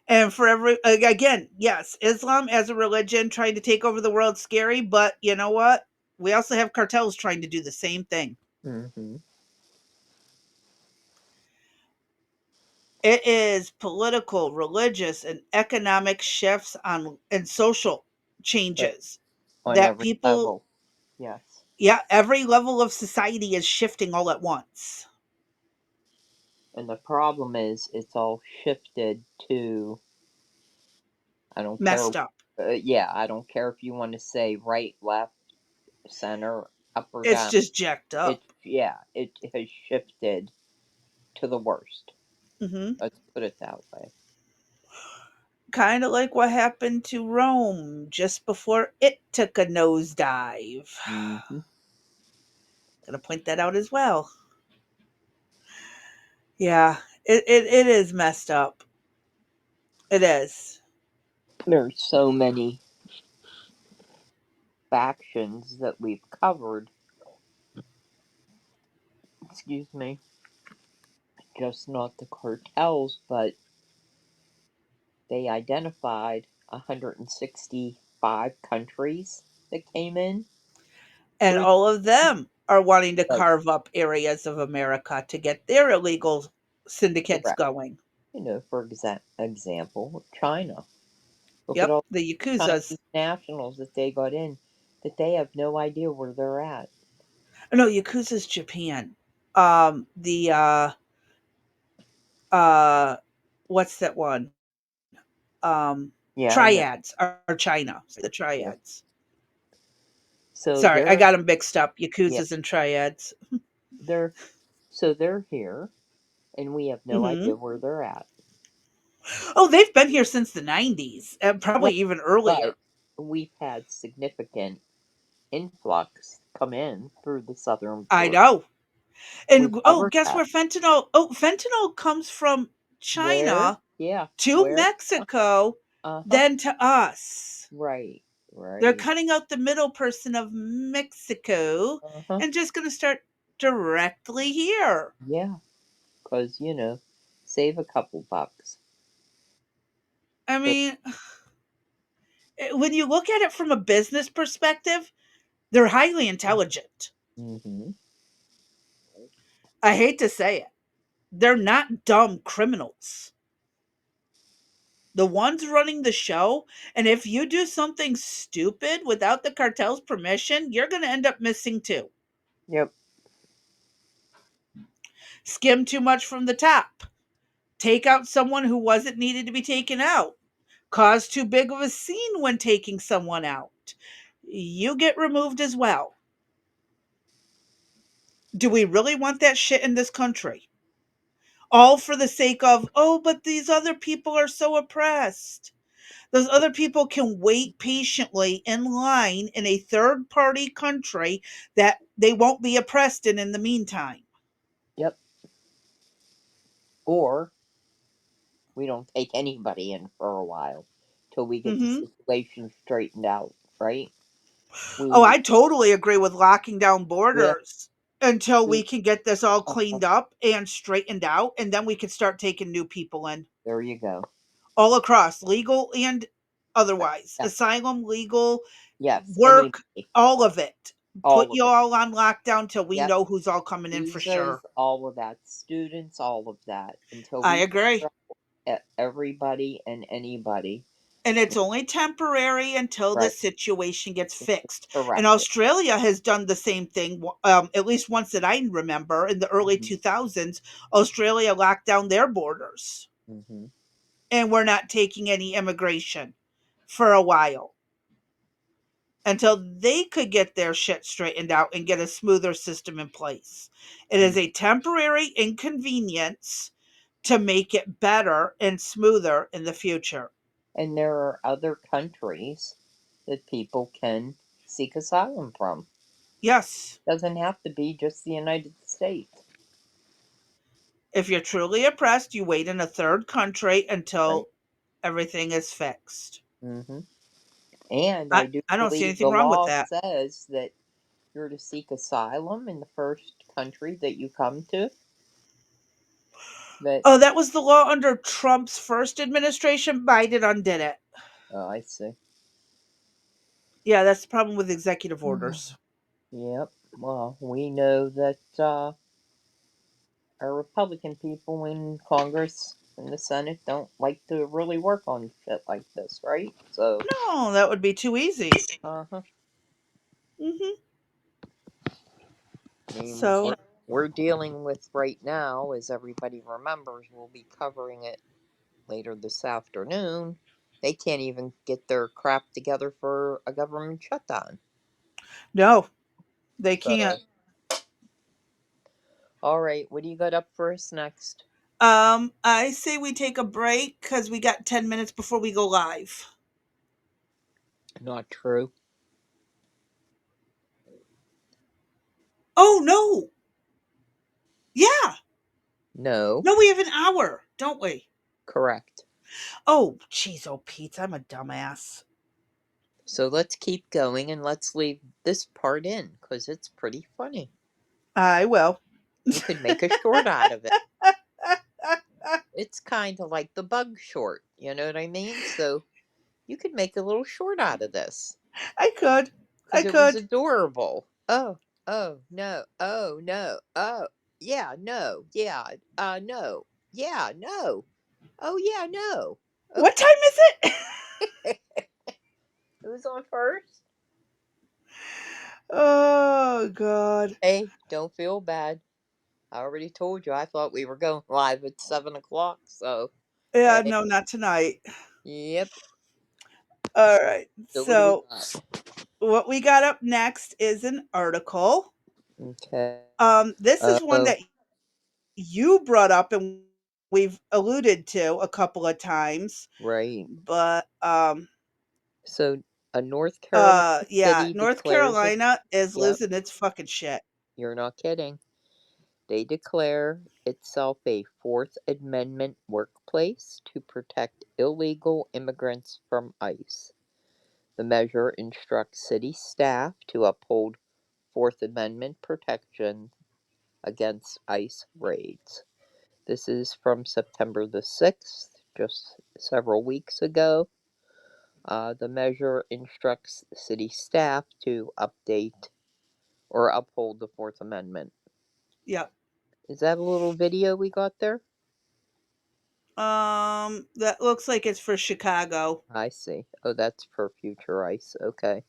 And for every, again, yes, Islam as a religion trying to take over the world scary, but you know what? We also have cartels trying to do the same thing. Hmm. It is political, religious, and economic shifts on and social But changes on that every people, level, yes. yeah, every level of society is shifting all at once. And the problem is, it's all shifted to, I don't care, Messed up. yeah, I don't care if you want to say right, left, center, up or It's down. just jacked It, up. yeah, it has shifted to the worst. Hmm. Let's put it that way. Kind of like what happened to Rome just before it took a nosedive. Hmm. Gonna point that out as well. Yeah, it is messed up. It is. There's so many factions that we've covered, excuse me, just not the cartels, but they identified 165 countries that came in And through. all of them are wanting to Right. carve up areas of America to get their illegal syndicates Correct. going. For example, China. Look at Yep, all the the Yakuzas. Chinese nationals that they got in, that they have no idea where they're at. No, Yakuza's Japan. The uh what's that one? Yeah, I know. Triads are China. Sorry, the Yeah. triads. So Sorry, I they're got them mixed up. yeah Yakuzas and triads. they're so they're here, and we have no idea Hmm. where they're at. Oh, they've been here since the 90s, and Right. probably even But earlier. we've had significant influx come in through the southern I border. know. We've And oh, never guess had. where fentanyl? Oh, fentanyl comes from Where? China Yeah. to Where? Mexico, Uh-huh. then to us. Right. They're Right. cutting out the middle person of Mexico Uh-huh. and just going to start directly here. Yeah. Because, save a couple bucks. I But, mean, when you look at it from a business perspective, they're highly intelligent. mm-hmm. I hate to say it. They're not dumb criminals. the ones running the show. And if you do something stupid without the cartel's permission, you're going to end up missing too. Yep. Skim too much from the top, take out someone who wasn't needed to be taken out, cause too big of a scene when taking someone out. You get removed as well. Do we really want that shit in this country? All for the sake of, oh, but these other people are so oppressed. Those other people can wait patiently in line in a third party country that they won't be oppressed in the meantime. Yep. Or we don't take anybody in for a while till we get the Hmm. situation straightened out, right? Oh, We, I totally agree with locking down yeah, borders until we we, can get this all uh, cleaned up and straightened out, and then we can start taking new people in there you go. all across, legal and otherwise. Yes, Asylum, legal, yes, work, anybody, all of it. Put all of you it. all on lockdown till we Yep, know who's all coming in for visas, sure. all of that, students, all of that, until I we agree. everybody and anybody. And it's only temporary until the Right, situation gets it's fixed. And corrected. Australia has done the same thing, at least once that I remember in the early Hmm. 2000s. Australia locked down their borders, Hmm. and we're not taking any immigration for a while until they could get their shit straightened out and get a smoother system in place. It is a temporary inconvenience to make it better and smoother in the future. And there are other countries that people can seek asylum from. Yes, Doesn't have to be just the United States, if you're truly oppressed, you wait in a third country right? until everything is fixed. Hmm. And I I, do I don't see believe anything the wrong with law that. says that you're to seek asylum in the first country that you come to. That, Oh, that was the law under Trump's first administration. Biden undid it. oh, I see. Yeah, that's the problem with executive orders. Yep. Well, we know that our Republican people in Congress and the Senate don't like to really work on shit like this, right? So, No, that would be too easy. uh huh. Hmm. I mean, So, what we're dealing with right now, as everybody remembers, we'll be covering it later this afternoon. They can't even get their crap together for a government shutdown. no, they can't. So, all right, what do you got up for us next? I say we take a break because we got 10 minutes before we go live. Not true. Oh, no. Yeah. No, No, we have an hour, don't we? correct. Oh, jeez, oh, Pete, I'm a dumbass. So let's keep going and let's leave this part in because it's pretty funny. I will. You could make a short out of it. It's kind of like the bug short, you know what I mean? So you could make a little short out of this I could. I because it was could. adorable. Oh, oh, no, oh, no, oh, yeah, no, yeah, no, yeah, no, oh, yeah, no. What Okay, time is it? who's on first? Oh, God. Hey, don't feel bad. I already told you I thought we were going live at 7 o'clock, so Yeah, hey, no, not tonight. yep. All right. So what do we So, got? what we got up next is an article. Okay. This is one Oh, that you brought up and we've alluded to a couple of times, right. but So a North Carolina yeah, city North declares it. Carolina is Yep, losing its fucking shit. you're not kidding. They declare itself a Fourth Amendment workplace to protect illegal immigrants from ICE. The measure instructs city staff to uphold Fourth Amendment protection against ICE raids. This is from September the 6th, just several weeks ago. The measure instructs city staff to update or uphold the Fourth Amendment. Yep. Is that a little video we got there? That looks like it's for Chicago. I see. Oh, that's for future ICE. Okay.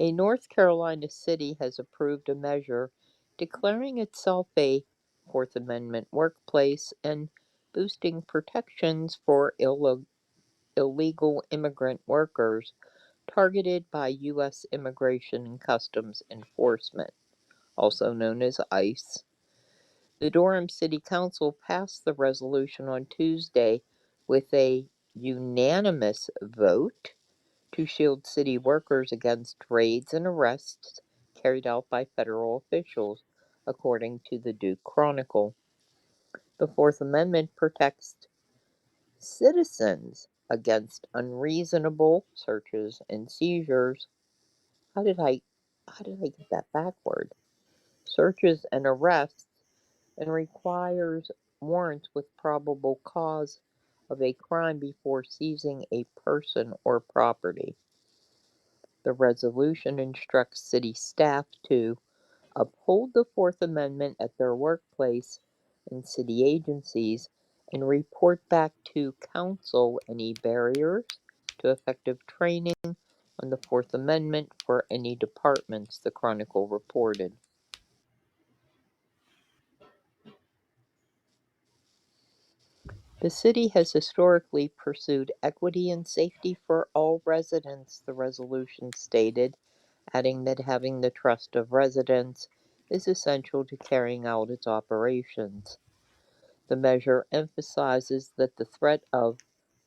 A North Carolina city has approved a measure declaring itself a Fourth Amendment workplace and boosting protections for illegal immigrant workers targeted by U.S. Immigration and Customs Enforcement, also known as ICE. The Durham City Council passed the resolution on Tuesday with a unanimous vote to shield city workers against raids and arrests carried out by federal officials, according to the Duke Chronicle. The Fourth Amendment protects citizens against unreasonable searches and seizures. How did I get that backward? Searches and arrests and requires warrants with probable cause of a crime before seizing a person or property. The resolution instructs city staff to uphold the Fourth Amendment at their workplace and city agencies and report back to council any barriers to effective training on the Fourth Amendment for any departments, the Chronicle reported. The city has historically pursued equity and safety for all residents, the resolution stated, adding that having the trust of residents is essential to carrying out its operations. The measure emphasizes that the threat of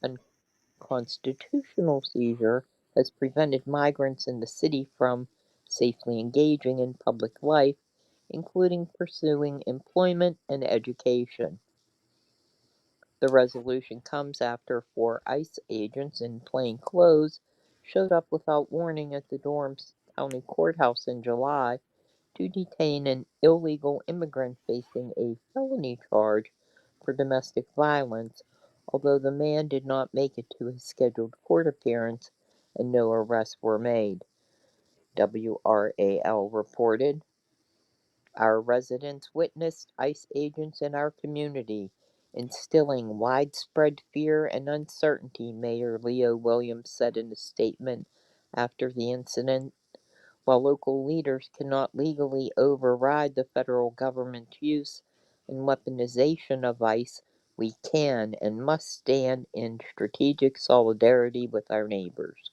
unconstitutional seizure has prevented migrants in the city from safely engaging in public life, including pursuing employment and education. The resolution comes after 4 ICE agents in plain clothes showed up without warning at the Durham County Courthouse in July to detain an illegal immigrant facing a felony charge for domestic violence, although the man did not make it to his scheduled court appearance and no arrests were made. WRAL reported. Our residents witnessed ICE agents in our community, instilling widespread fear and uncertainty, Mayor Leo Williams said in a statement after the incident. While local leaders cannot legally override the federal government's use and weaponization of ICE, we can and must stand in strategic solidarity with our neighbors.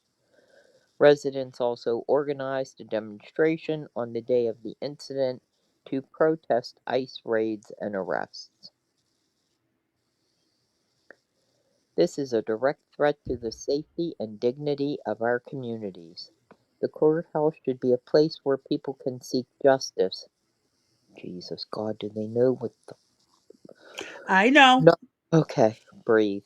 Residents also organized a demonstration on the day of the incident to protest ICE raids and arrests. This is a direct threat to the safety and dignity of our communities. The courthouse should be a place where people can seek justice. Jesus, God, do they know what the. I know. No. Okay, breathe.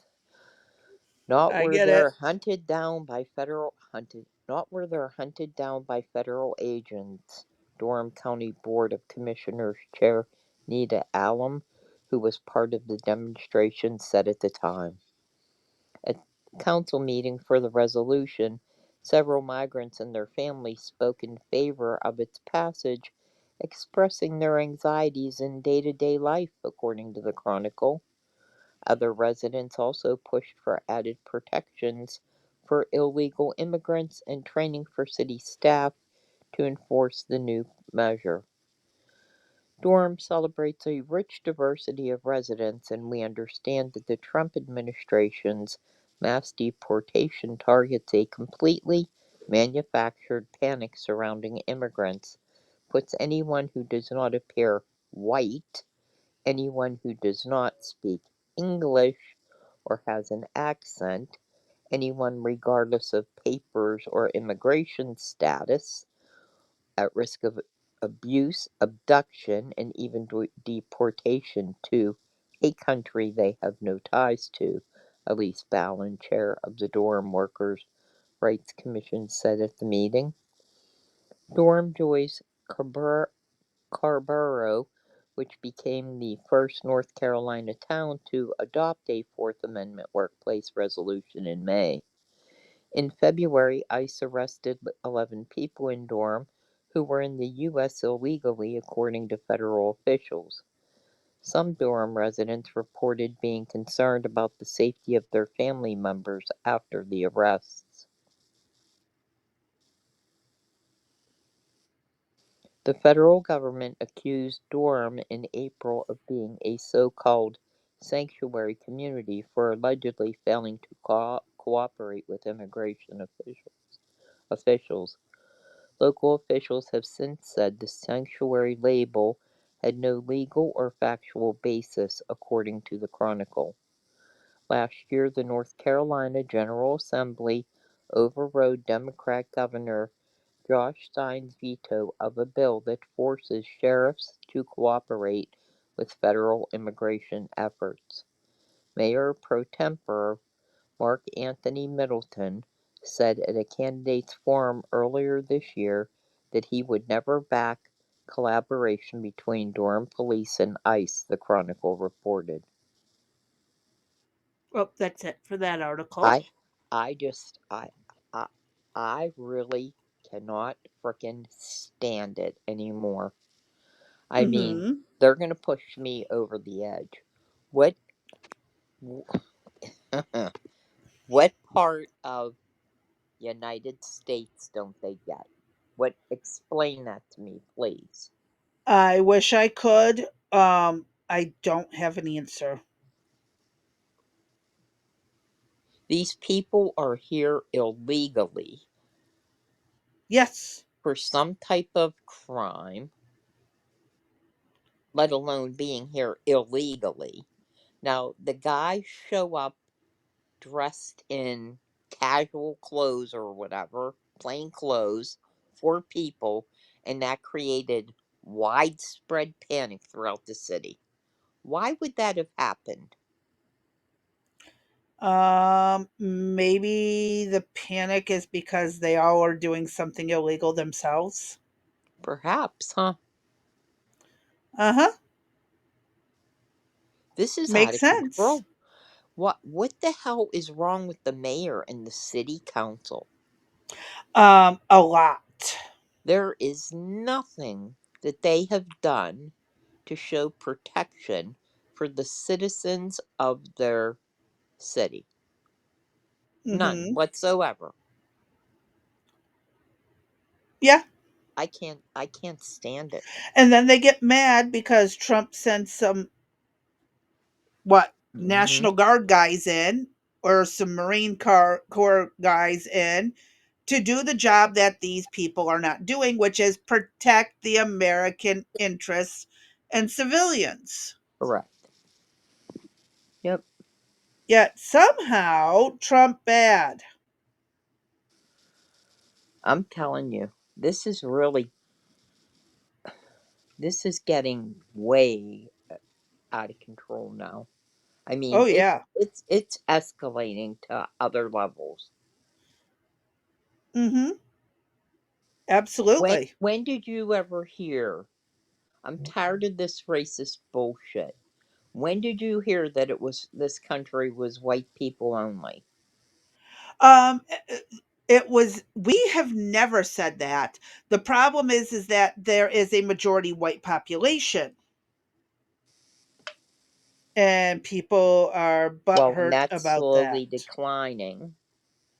Not I where get it. they're hunted down by federal hunted. Not where they're hunted down by federal agents. Durham County Board of Commissioners Chair Nita Allam, who was part of the demonstration, said at the time. At council meeting for the resolution, several migrants and their families spoke in favor of its passage, expressing their anxieties in day-to-day life, according to the Chronicle. Other residents also pushed for added protections for illegal immigrants and training for city staff to enforce the new measure. Durham celebrates a rich diversity of residents, and we understand that the Trump administration's mass deportation targets a completely manufactured panic surrounding immigrants, puts anyone who does not appear white, anyone who does not speak English or has an accent, anyone regardless of papers or immigration status, at risk of abuse, abduction, and even deportation to a country they have no ties to, Elise Ballin, chair of the Durham Workers' Rights Commission, said at the meeting. Durham joins Carborough, which became the first North Carolina town to adopt a Fourth Amendment workplace resolution in May. In February, ICE arrested 11 people in Durham who were in the U.S. illegally, according to federal officials. Some Durham residents reported being concerned about the safety of their family members after the arrests. The federal government accused Durham in April of being a so-called sanctuary community for allegedly failing to cooperate with immigration officials. Local officials have since said the sanctuary label had no legal or factual basis, according to the Chronicle. Last year, the North Carolina General Assembly overrode Democrat Governor Josh Stein's veto of a bill that forces sheriffs to cooperate with federal immigration efforts. Mayor pro tempore Mark Anthony Middleton said at a candidates forum earlier this year that he would never back collaboration between Durham Police and ICE, the Chronicle reported. Well, that's it for that article. I I just I I really cannot frickin' stand it anymore. I mean, Mm-hmm. they're gonna push me over the edge. What what part of United States don't they get? What explain that to me, please. I wish I could. I don't have an answer. These people are here illegally Yes. for some type of crime, let alone being here illegally. Now, the guys show up dressed in casual clothes or whatever, plain clothes, for people, and that created widespread panic throughout the city. Why would that have happened? Maybe the panic is because they all are doing something illegal themselves. Perhaps, huh? Uh-huh. This is out Makes of sense. control. What the hell is wrong with the mayor and the city council? A lot. There is nothing that they have done to show protection for the citizens of their city. None Mm-hmm. whatsoever. Yeah. I can't stand it. And then they get mad because Trump sent some what Mhm. National Guard guys in or some Corps guys in to do the job that these people are not doing, which is protect the American interests and civilians. Correct. Yep. Yet somehow Trump bad. I'm telling you, this is getting way out of control now. I Oh mean, yeah. it's escalating to other levels. Mhm. When Absolutely. when did you ever hear? I'm tired of this racist bullshit. When did you hear that this country was white people only? Um it was we have never said that. The problem is that there is a majority white population and people are Well, and butthurt that's about that. slowly declining,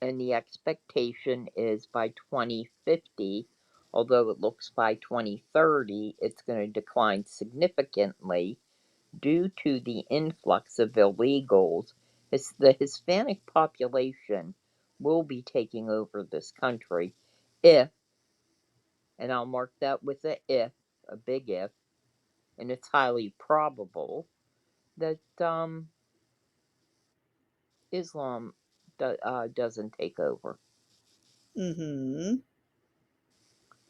and the expectation is by 2050, although it looks by 2030 it's going to decline significantly due to the influx of illegals. The Hispanic population will be taking over this country if, and I'll mark that with a if, a big if, and it's highly probable that Islam doesn't take over. Mhm.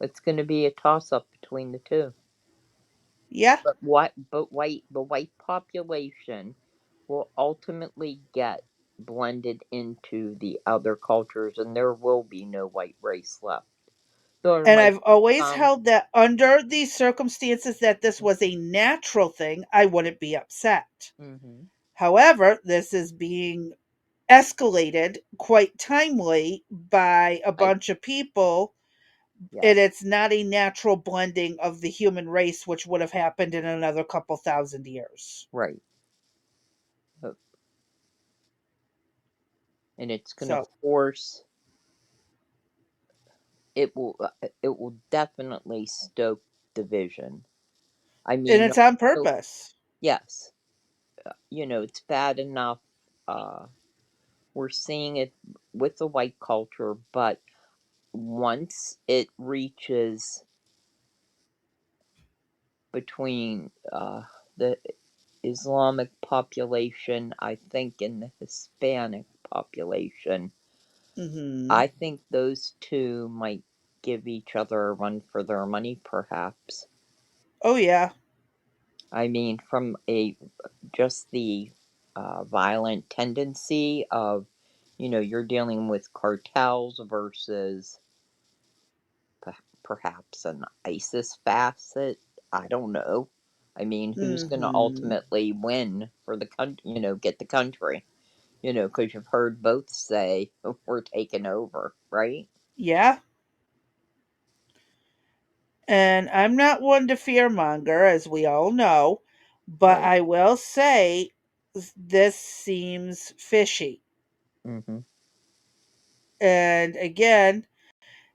It's going to be a toss up between the two. Yeah. The white population will ultimately get blended into the other cultures, and there will be no white race left. There And might I've be always some. held that under these circumstances that this was a natural thing, I wouldn't be upset. Hmm. However, this is being escalated quite timely by a I bunch of people And Yes. it's not a natural blending of the human race, which would have happened in another couple thousand years. Right. Uh, And it's going to So, force it will definitely stoke division. I and mean, it's on so, purpose. yes, it's bad enough. Uh, we're seeing it with the white culture, but once it reaches between the Islamic population, I think, and the Hispanic population, Hmm. I think those two might give each other a run for their money, perhaps. Oh, yeah. I mean, from a just the violent tendency of, you're dealing with cartels versus perhaps an ISIS facet. I don't know. I mean, who's going to Hmm. ultimately win for the country? Get the country. Because you've heard both say we're taking over, right? Yeah. And I'm not one to fearmonger, as we all know, but Right. I will say this seems fishy. Mm-hmm. And again,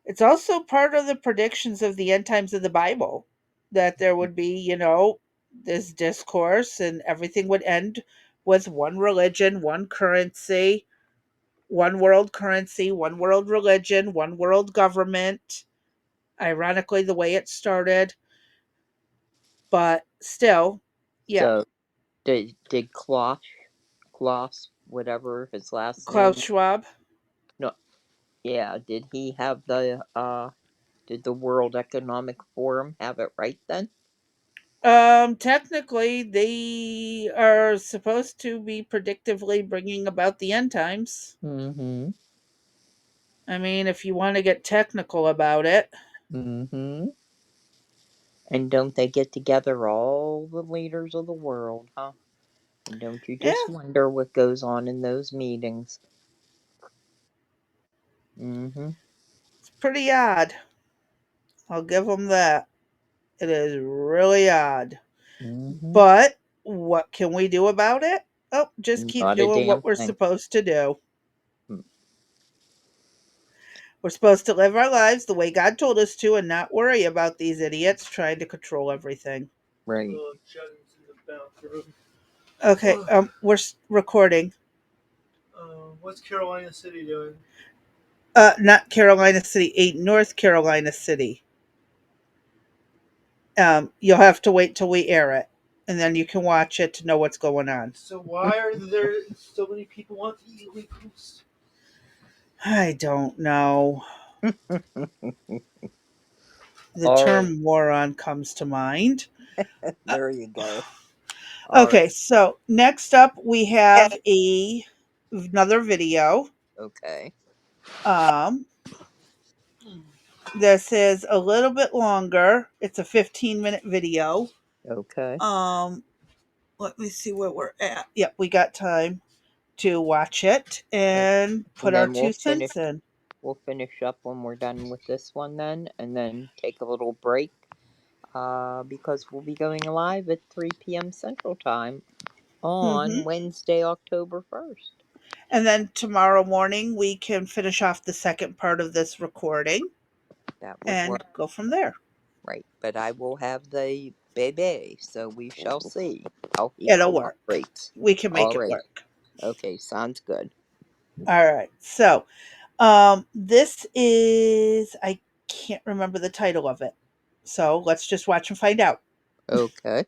it's also part of the predictions of the end times of the Bible that there would be, this discourse and everything would end with one religion, one currency, one world currency, one world religion, one world government. Ironically, the way it started, but still, yeah. So did Klaus, whatever his last Klaus name? Schwab. No, yeah. Did he have Did the World Economic Forum have it right then? Technically, they are supposed to be predictively bringing about the end times. Mm-hmm. I mean, if you want to get technical about it, Mm-hmm. And don't they get together all the leaders of the world, huh? And don't you yeah, just wonder what goes on in those meetings? Mm-hmm. it's pretty odd. I'll give them that. It is really odd. Mm-hmm. But what can we do about it? Oh, just keep Not a doing damn what we're thing. supposed to do. Mm. We're supposed to live our lives the way God told us to and not worry about these idiots trying to control everything. Right. Okay, we're recording. What's Carolina City doing? Not Carolina City, 8 North Carolina City. You'll have to wait till we air it, and then you can watch it to know what's going on. So why are there so many people want the illegals? I don't know. The All right. term moron comes to mind. There you go. All Okay, right. so next up we have another video. Okay. Um, this is a little bit longer. It's a 15-minute video. Okay. Um, let me see where we're at. Yep, we got time to watch it and And put our then 2 cents in. we'll finish up when we're done with this one then, and then take a little break. Because we'll be going live at 3 p.m. Central Time Hmm. on Wednesday, October 1st. And then tomorrow morning we can finish off the second part of this recording That would and work. go from there. Right. But I will have the baby, so we shall see how he It'll work. cooperates. We can make All it right. work. Okay, sounds good. All right. So, this is, I can't remember the title of it. So let's just watch and find out. Okay.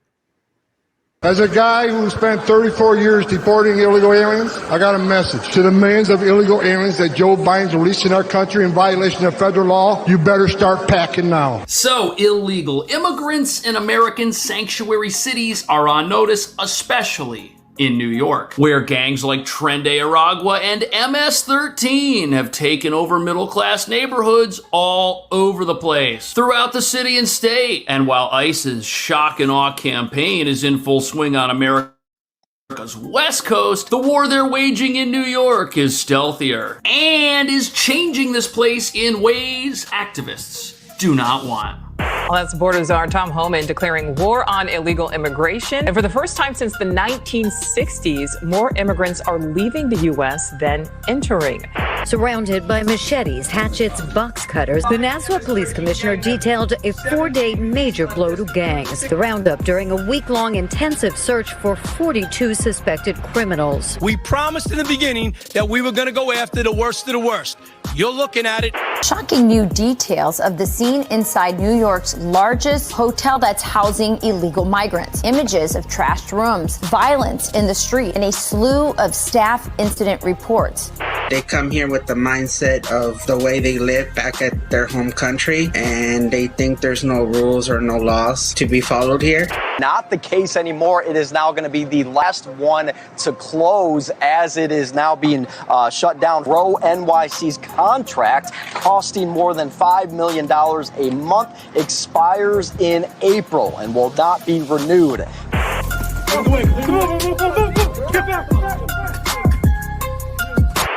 As a guy who spent 34 years deporting illegal aliens, I got a message to the millions of illegal aliens that Joe Biden's releasing our country in violation of federal law. You better start packing now. So, illegal immigrants in American sanctuary cities are on notice, especially in New York, where gangs like Tren de Aragua and MS-13 have taken over middle-class neighborhoods all over the place, throughout the city and state. And while ICE's shock and awe campaign is in full swing on America's West Coast, the war they're waging in New York is stealthier and is changing this place in ways activists do not want. Well, that's Border Czar Tom Homan declaring war on illegal immigration. And for the first time since the 1960s, more immigrants are leaving the U.S. than entering. Surrounded by machetes, hatchets, box cutters, the Nassau Police Commissioner detailed a 4-day major blow to gangs. The roundup during a week-long intensive search for 42 suspected criminals. We promised in the beginning that we were going to go after the worst of the worst. You're looking at it. Shocking new details of the scene inside New York's largest hotel that's housing illegal migrants. Images of trashed rooms, violence in the street, and a slew of staff incident reports. They come here with the mindset of the way they live back at their home country, and they think there's no rules or no laws to be followed here. Not the case anymore. It is now going to be the last one to close as it is now being shut down. Row NYC's contract costing more than $5 million a month expires in April and will not be renewed.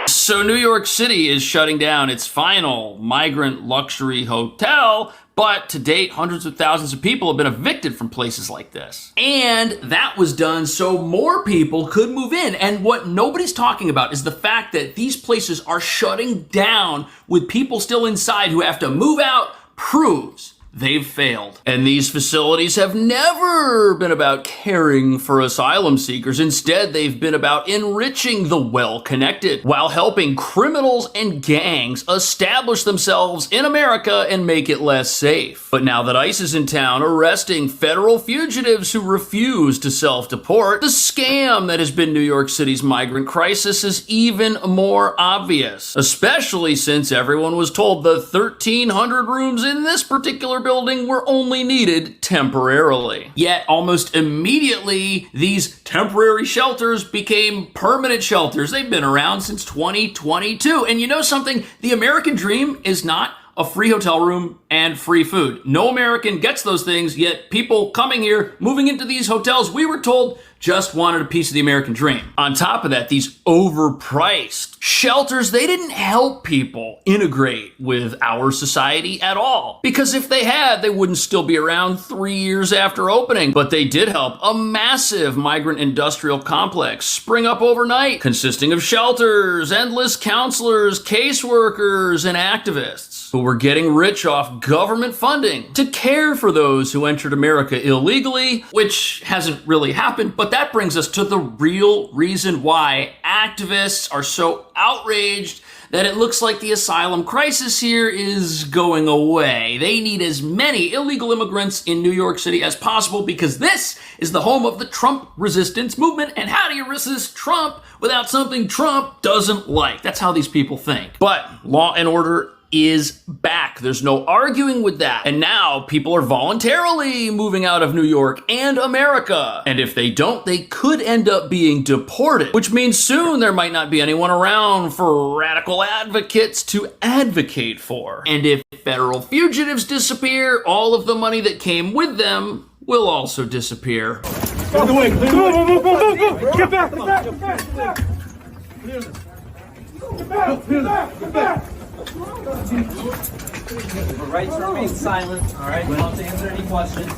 So New York City is shutting down its final migrant luxury hotel, but to date, hundreds of thousands of people have been evicted from places like this. And that was done so more people could move in. And what nobody's talking about is the fact that these places are shutting down with people still inside who have to move out proves they've failed. And these facilities have never been about caring for asylum seekers. Instead, they've been about enriching the well-connected while helping criminals and gangs establish themselves in America and make it less safe. But now that ICE is in town arresting federal fugitives who refuse to self-deport, the scam that has been New York City's migrant crisis is even more obvious, especially since everyone was told the 1,300 rooms in this particular building were only needed temporarily. Yet almost immediately, these temporary shelters became permanent shelters. They've been around since 2022. And you know something? The American dream is not a free hotel room and free food. No American gets those things, yet people coming here, moving into these hotels, we were told just wanted a piece of the American dream. On top of that, these overpriced shelters, they didn't help people integrate with our society at all. Because if they had, they wouldn't still be around 3 years after opening. But they did help a massive migrant industrial complex spring up overnight, consisting of shelters, endless counselors, caseworkers, and activists who were getting rich off government funding to care for those who entered America illegally, which hasn't really happened. But that brings us to the real reason why activists are so outraged that it looks like the asylum crisis here is going away. They need as many illegal immigrants in New York City as possible because this is the home of the Trump resistance movement. And how do you resist Trump without something Trump doesn't like? That's how these people think. But law and order is back. There's no arguing with that. And now people are voluntarily moving out of New York and America. And if they don't, they could end up being deported, which means soon there might not be anyone around for radical advocates to advocate for. And if federal fugitives disappear, all of the money that came with them will also disappear. Get back! Get back! Get back! Right to remain silent. All right, we don't have to answer any questions.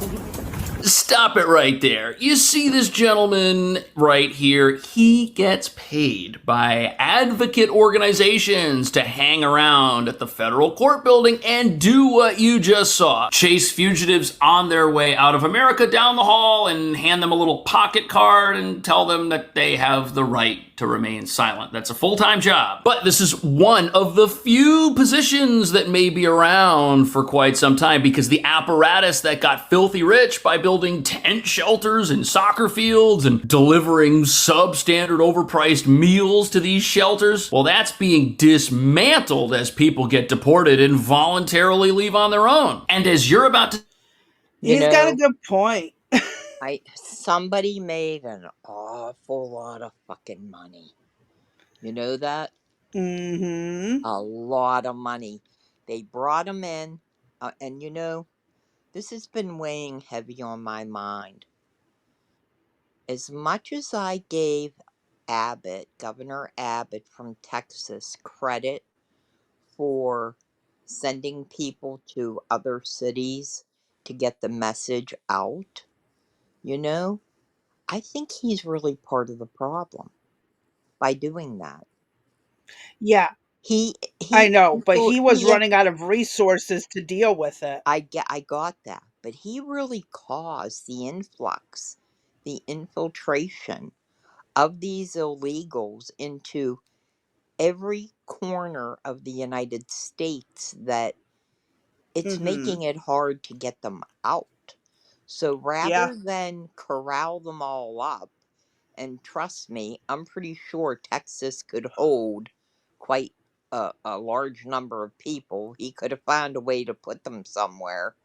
Stop it right there. You see this gentleman right here? He gets paid by advocate organizations to hang around at the federal court building and do what you just saw. Chase fugitives on their way out of America down the hall and hand them a little pocket card and tell them that they have the right to remain silent. That's a full-time job. But this is one of the few positions that may be around for quite some time because the apparatus that got filthy rich by building tent shelters and soccer fields and delivering substandard overpriced meals to these shelters, well, that's being dismantled as people get deported and voluntarily leave on their own. And as you're about to... He's got a good point. Somebody made an awful lot of fucking money. You know that? Mm-hmm. A lot of money. They brought them in, and you know, this has been weighing heavy on my mind. As much as I gave Abbott, Governor Abbott from Texas, credit for sending people to other cities to get the message out, you know, I think he's really part of the problem by doing that. Yeah, He I he know, but he was he running out of resources to deal with it. I got that, but he really caused the influx, the infiltration of these illegals into every corner of the United States that it's Mhm. making it hard to get them out. So Yeah. rather than corral them all up, and trust me, I'm pretty sure Texas could hold quite a large number of people. He could have found a way to put them somewhere.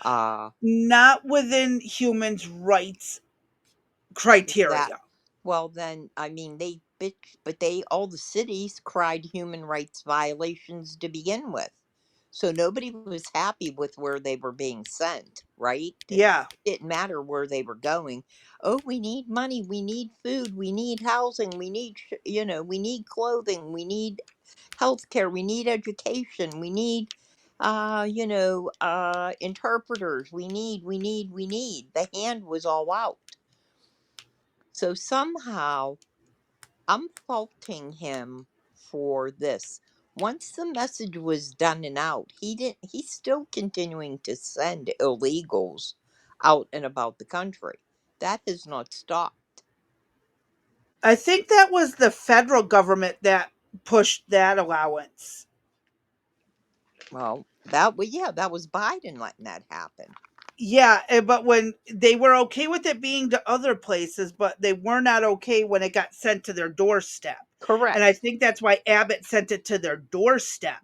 Uh, Not within humans' rights that criteria. well then I mean they bitch, but they all the cities cried human rights violations to begin with, so nobody was happy with where they were being sent, right? It Yeah. didn't matter where they were going. Oh, we need money, we need food, we need housing, we need we need clothing, we need health care, we need education, we need interpreters, we need the hand was all out. So somehow I'm faulting him for this. Once the message was done and out, he's still continuing to send illegals out and about the country. That has not stopped. I think that was the federal government that pushed that allowance. Well, that was Biden letting that happen. Yeah, but when they were okay with it being to other places, but they were not okay when it got sent to their doorstep. And I Correct. think that's why Abbott sent it to their doorstep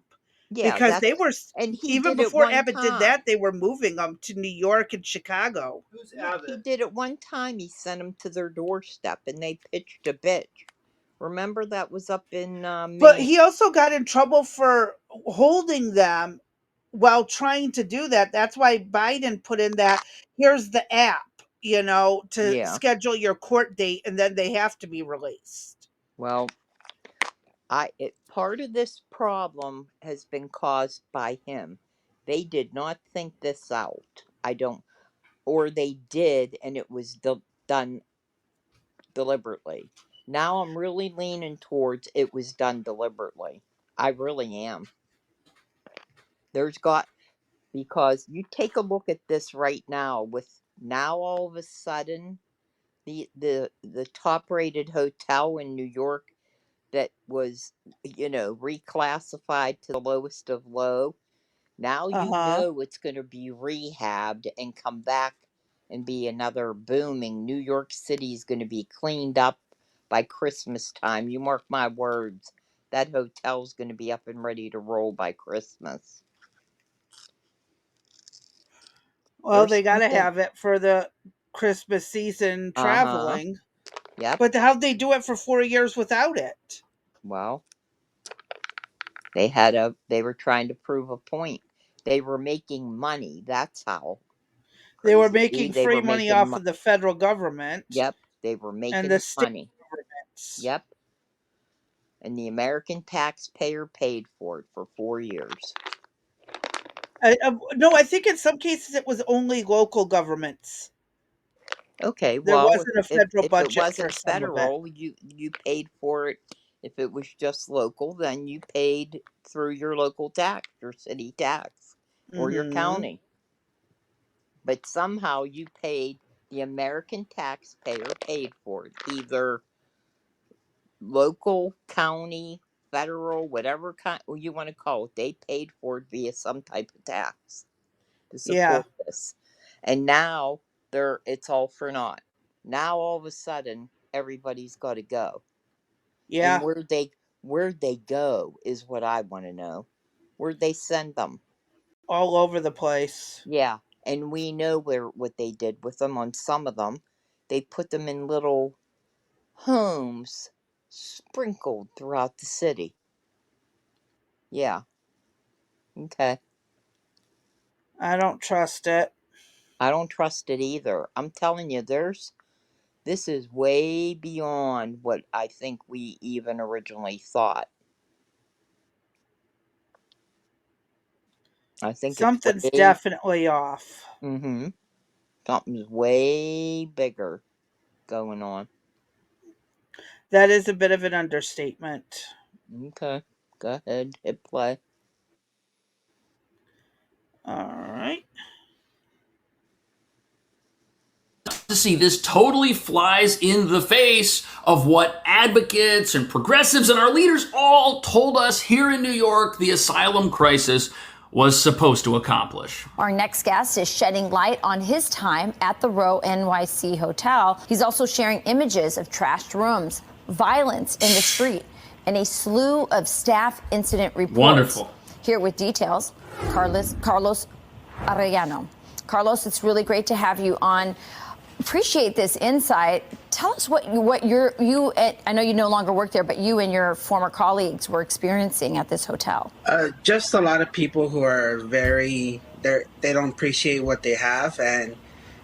Yeah, because they that's were and he even did it before one Abbott did time. that, they were moving them to New York and Chicago. Who's Yeah, he Abbott? did it one time. He sent them to their doorstep and they pitched a bitch. Remember that was up in But Maine. he also got in trouble for holding them while trying to do that. That's why Biden put in that here's the app, to Yeah. schedule your court date and then they have to be released. Well, part of this problem has been caused by him. They did not think this out. I don't, or they did, and it was done deliberately. Now I'm really leaning towards it was done deliberately. I really am. There's got because you take a look at this right now. With now all of a sudden the top rated hotel in New York that was, reclassified to the lowest of low. Now Uh-huh. it's going to be rehabbed and come back and be another booming. New York City is going to be cleaned up by Christmas time. You mark my words. That hotel's going to be up and ready to roll by Christmas. Well, There's they got to something. have it for the Christmas season Uh huh. traveling. Yep. But how'd they do it for 4 years without it? Well, they were trying to prove a point. They were making money. That's how. They were Crazy. making They free were money making off of the federal government Yep, they were and the making state money. governments. Yep, and the American taxpayer paid for it for 4 years. No, I think in some cases it was only local governments. Okay, There well, wasn't a if federal it budget for wasn't some of it. federal, you paid for it. If it was just local, then you paid through your local tax, your city tax, or your Hmm. county. But somehow you paid the American taxpayer paid for it, either local, county, federal, whatever kind you want to call it. They paid for it via some type of tax to Yeah, support this. And now it's all for naught. Now all of a sudden everybody's got to go. And yeah, where'd they go is what I want to know. Where'd they send them? all over the place. Yeah, and we know what they did with them on some of them. They put them in little homes sprinkled throughout the city. Yeah, okay. I don't trust it. I don't trust it either. I'm telling you, this is way beyond what I think we even originally thought. I think it's Something's way. definitely off. Mm-hmm. Something's way bigger going on. That is a bit of an understatement. Okay. Go ahead. Hit play. All right. To see this totally flies in the face of what advocates and progressives and our leaders all told us here in New York the asylum crisis was supposed to accomplish. Our next guest is shedding light on his time at the Row NYC hotel. He's also sharing images of trashed rooms, violence in the street, and a slew of staff incident reports. Wonderful. Here with details, Carlos Arellano. Carlos, it's really great to have you on. Appreciate this insight. Tell us what you I know you no longer work there, but you and your former colleagues were experiencing at this hotel. Just a lot of people who are they don't appreciate what they have, and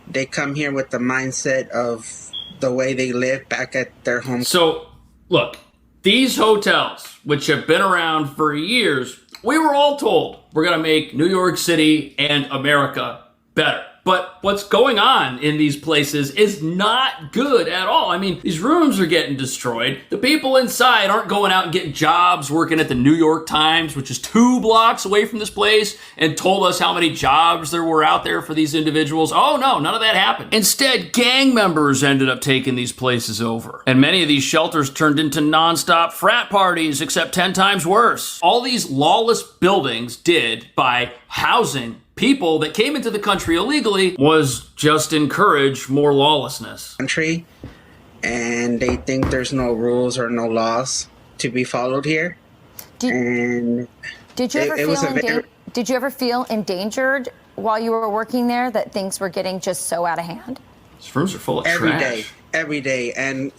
they come here with the mindset of the way they live back at their home. So, look, these hotels, which have been around for years, we were all told we're going to make New York City and America better. But what's going on in these places is not good at all. I mean, these rooms are getting destroyed. The people inside aren't going out and getting jobs working at the New York Times, which is 2 blocks away from this place, and told us how many jobs there were out there for these individuals. Oh no, none of that happened. Instead, gang members ended up taking these places over. And many of these shelters turned into nonstop frat parties, except 10 times worse. All these lawless buildings did by housing people that came into the country illegally was just encourage more lawlessness. Country, and they think there's no rules or no laws to be followed here. Did you ever feel endangered while you were working there, that things were getting just so out of hand? These rooms are full of Every day, and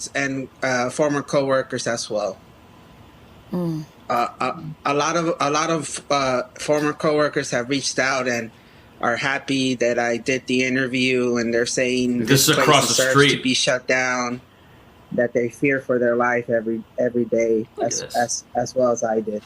former coworkers as well. A lot of former coworkers have reached out and are happy that I did the interview, and they're saying this is across the deserves street to be shut down. That they fear for their life every day, as well as I did.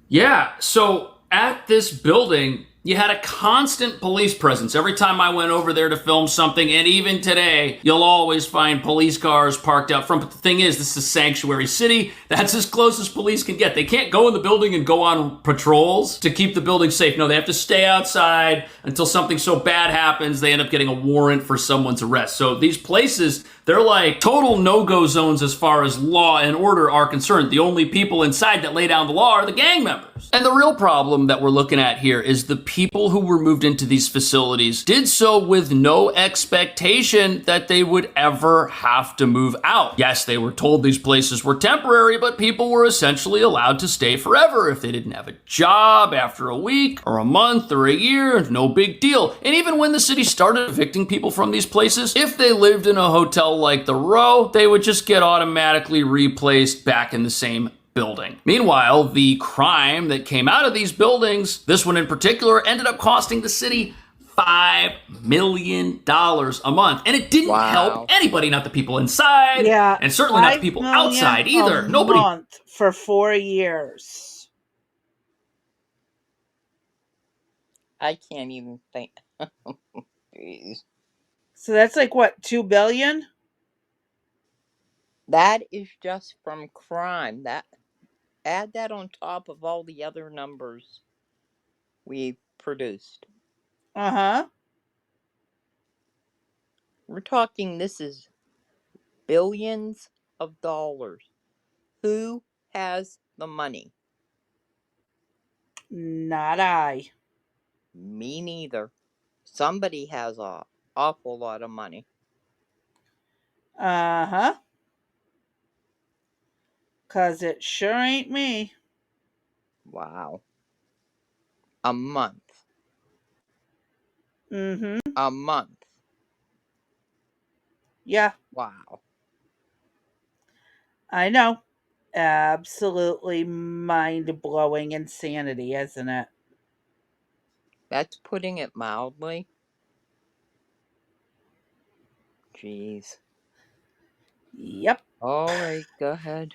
Yeah, so at this building, you had a constant police presence. Every time I went over there to film something, and even today, you'll always find police cars parked out front. But the thing is, this is a sanctuary city. That's as close as police can get. They can't go in the building and go on patrols to keep the building safe. No, they have to stay outside until something so bad happens, they end up getting a warrant for someone's arrest. So these places, they're like total no-go zones as far as law and order are concerned. The only people inside that lay down the law are the gang members. And the real problem that we're looking at here is the people who were moved into these facilities did so with no expectation that they would ever have to move out. Yes, they were told these places were temporary, but people were essentially allowed to stay forever. If they didn't have a job after a week or a month or a year, no big deal. And even when the city started evicting people from these places, if they lived in a hotel like the Row, they would just get automatically replaced back in the same building. Meanwhile, the crime that came out of these buildings, this one in particular, ended up costing the city $5 million a month. And it didn't help anybody, not the people inside, and certainly not the people outside either. Nobody. Month for 4 years. I can't even think. Jeez. So that's like what, 2 billion? That is just from crime. Add that on top of all the other numbers we've produced. Uh-huh. We're talking, this is billions of dollars. Who has the money? Not I. Me neither. Somebody has a awful lot of money. Uh-huh. 'Cause it sure ain't me. Wow. A month. Mm-hmm. A month. Yeah. Wow. I know. Absolutely mind-blowing insanity, isn't it? That's putting it mildly. Jeez. Yep. All right, go ahead.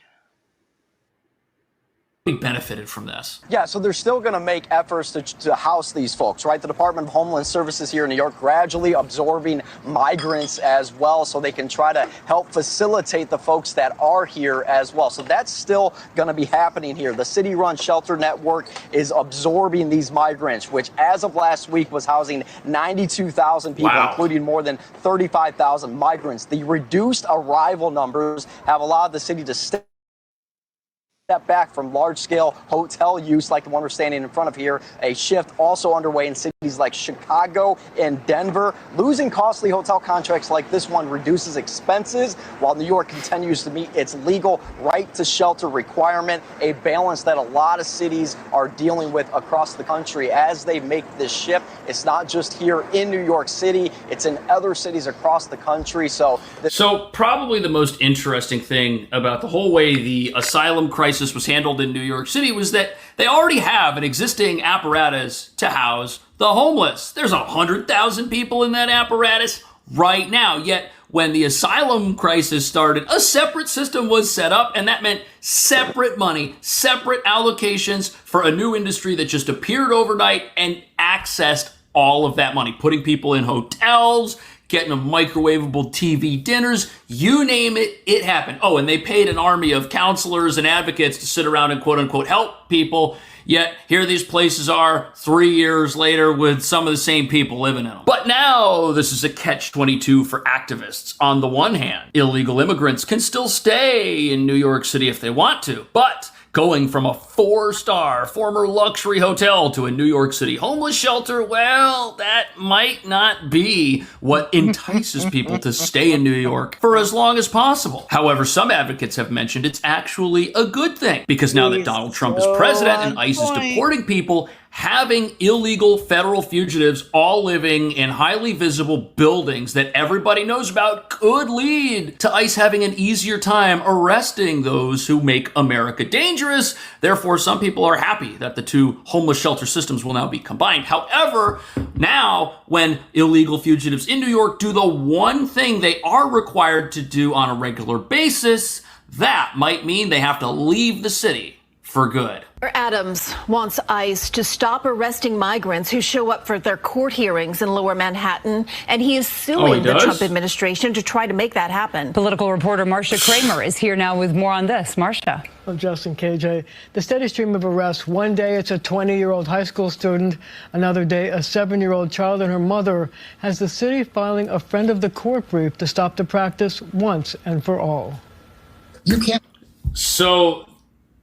benefited from this. Yeah, so they're still going to make efforts to house these folks, right? The Department of Homeland Services here in New York gradually absorbing migrants as well, so they can try to help facilitate the folks that are here as well. So that's still going to be happening here. The city-run shelter network is absorbing these migrants, which as of last week was housing 92,000 people, including more than 35,000 migrants. The reduced arrival numbers have allowed the city to step back from large-scale hotel use like the one we're standing in front of here. A shift also underway in cities like Chicago and Denver. Losing costly hotel contracts like this one reduces expenses, while New York continues to meet its legal right to shelter requirement, a balance that a lot of cities are dealing with across the country as they make this shift. It's not just here in New York City, it's in other cities across the country. So probably the most interesting thing about the whole way the asylum crisis was handled in New York City was that they already have an existing apparatus to house the homeless. There's 100,000 people in that apparatus right now. Yet when the asylum crisis started, a separate system was set up, and that meant separate money, separate allocations for a new industry that just appeared overnight and accessed all of that money, putting people in hotels, getting them microwavable TV dinners, you name it, it happened. Oh, and they paid an army of counselors and advocates to sit around and quote unquote help people. Yet here these places are 3 years later with some of the same people living in them. But now this is a catch-22 for activists. On the one hand, illegal immigrants can still stay in New York City if they want to, but going from a 4-star former luxury hotel to a New York City homeless shelter, well, that might not be what entices people to stay in New York for as long as possible. However, some advocates have mentioned it's actually a good thing, because now that Donald Trump is president and ICE is deporting people, having illegal federal fugitives all living in highly visible buildings that everybody knows about could lead to ICE having an easier time arresting those who make America dangerous. Therefore, some people are happy that the two homeless shelter systems will now be combined. However, now when illegal fugitives in New York do the one thing they are required to do on a regular basis, that might mean they have to leave the city for good. Adams wants ICE to stop arresting migrants who show up for their court hearings in Lower Manhattan, and he is suing the Trump administration to try to make that happen. Political reporter Marcia Kramer is here now with more on this. Marcia. I'm Justin KJ. The steady stream of arrests. One day it's a 20-year-old high school student. Another day a 7-year-old child and her mother. Has the city filing a friend of the court brief to stop the practice once and for all? You can't. So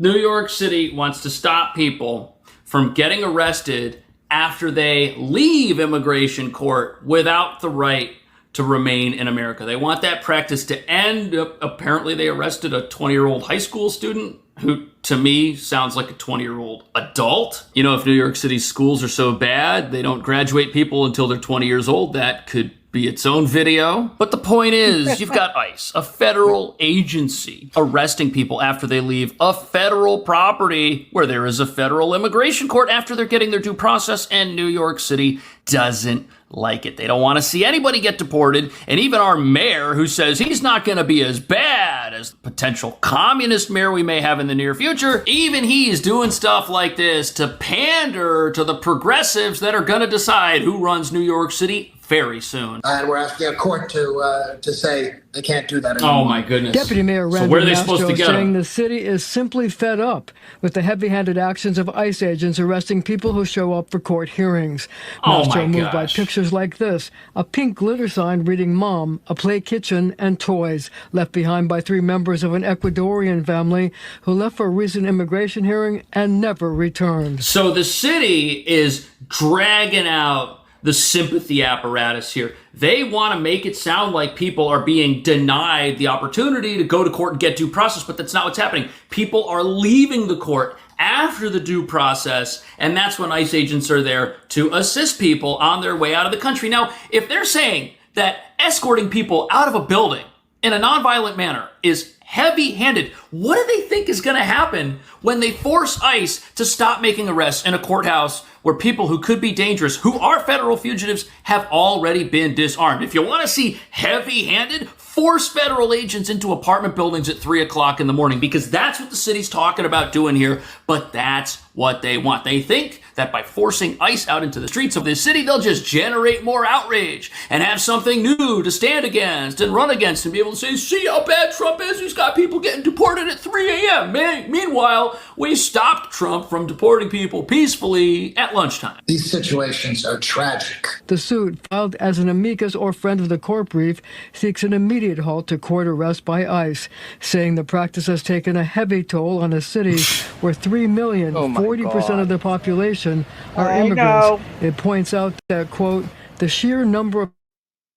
New York City wants to stop people from getting arrested after they leave immigration court without the right to remain in America. They want that practice to end. Apparently, they arrested a 20-year-old high school student who, to me, sounds like a 20-year-old adult. You know, if New York City's schools are so bad, they don't graduate people until they're 20 years old, that could be its own video. But the point is, you've got ICE, a federal agency, arresting people after they leave a federal property where there is a federal immigration court after they're getting their due process, and New York City doesn't like it. They don't want to see anybody get deported, and even our mayor, who says he's not going to be as bad as the potential communist mayor we may have in the near future, even he's doing stuff like this to pander to the progressives that are going to decide who runs New York City very soon. And we're asking a court to say they can't do that anymore. Oh my goodness. Deputy Mayor So where are they supposed to get saying them? the city is simply fed up with the heavy-handed actions of ICE agents arresting people who show up for court hearings. Oh Mastro my moved by gosh. pictures like this, a pink glitter sign reading Mom, a play kitchen, and toys, left behind by 3 members of an Ecuadorian family who left for a recent immigration hearing and never returned. So the city is dragging out the sympathy apparatus here. They want to make it sound like people are being denied the opportunity to go to court and get due process, but that's not what's happening. People are leaving the court after the due process, and that's when ICE agents are there to assist people on their way out of the country. Now, if they're saying that escorting people out of a building in a nonviolent manner is heavy-handed, what do they think is going to happen when they force ICE to stop making arrests in a courthouse where people who could be dangerous, who are federal fugitives, have already been disarmed. If you want to see heavy-handed, force federal agents into apartment buildings at 3 o'clock in the morning, because that's what the city's talking about doing here, but that's what they want. They think that by forcing ICE out into the streets of this city, they'll just generate more outrage and have something new to stand against and run against and be able to say, see how bad Trump is? He's got people getting deported at 3 a.m. Meanwhile, we stopped Trump from deporting people peacefully at lunchtime. These situations are tragic. The suit, filed as an amicus or friend of the court brief, seeks an immediate halt to court arrest by ICE, saying the practice has taken a heavy toll on a city where 3 million, 40% of the population, are immigrants. It points out that, quote, the sheer number of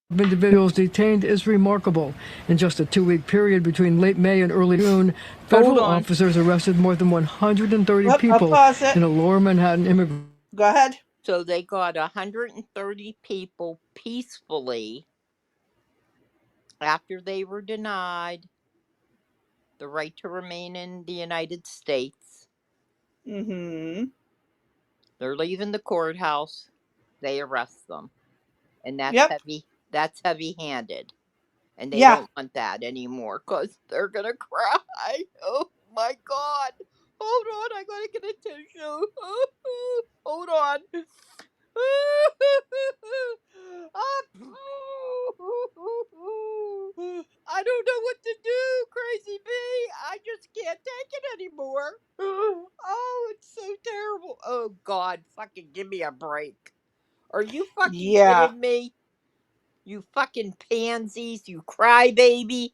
individuals detained is remarkable. In just a 2-week period between late May and early June, federal officers arrested more than 130 people in a lower Manhattan immigrant. Go ahead. So they got 130 people peacefully after they were denied the right to remain in the United States. Mm-hmm. They're leaving the courthouse. They arrest them. And that's heavy. That's heavy-handed. And they don't want that anymore because they're going to cry. Oh, my God. Hold on. I got to get a tissue. Hold on. I don't know what to do, Crazy Bee. I just can't take it anymore. Oh, it's so terrible. Oh, God. Fucking give me a break. Are you fucking kidding me? You fucking pansies, you crybaby,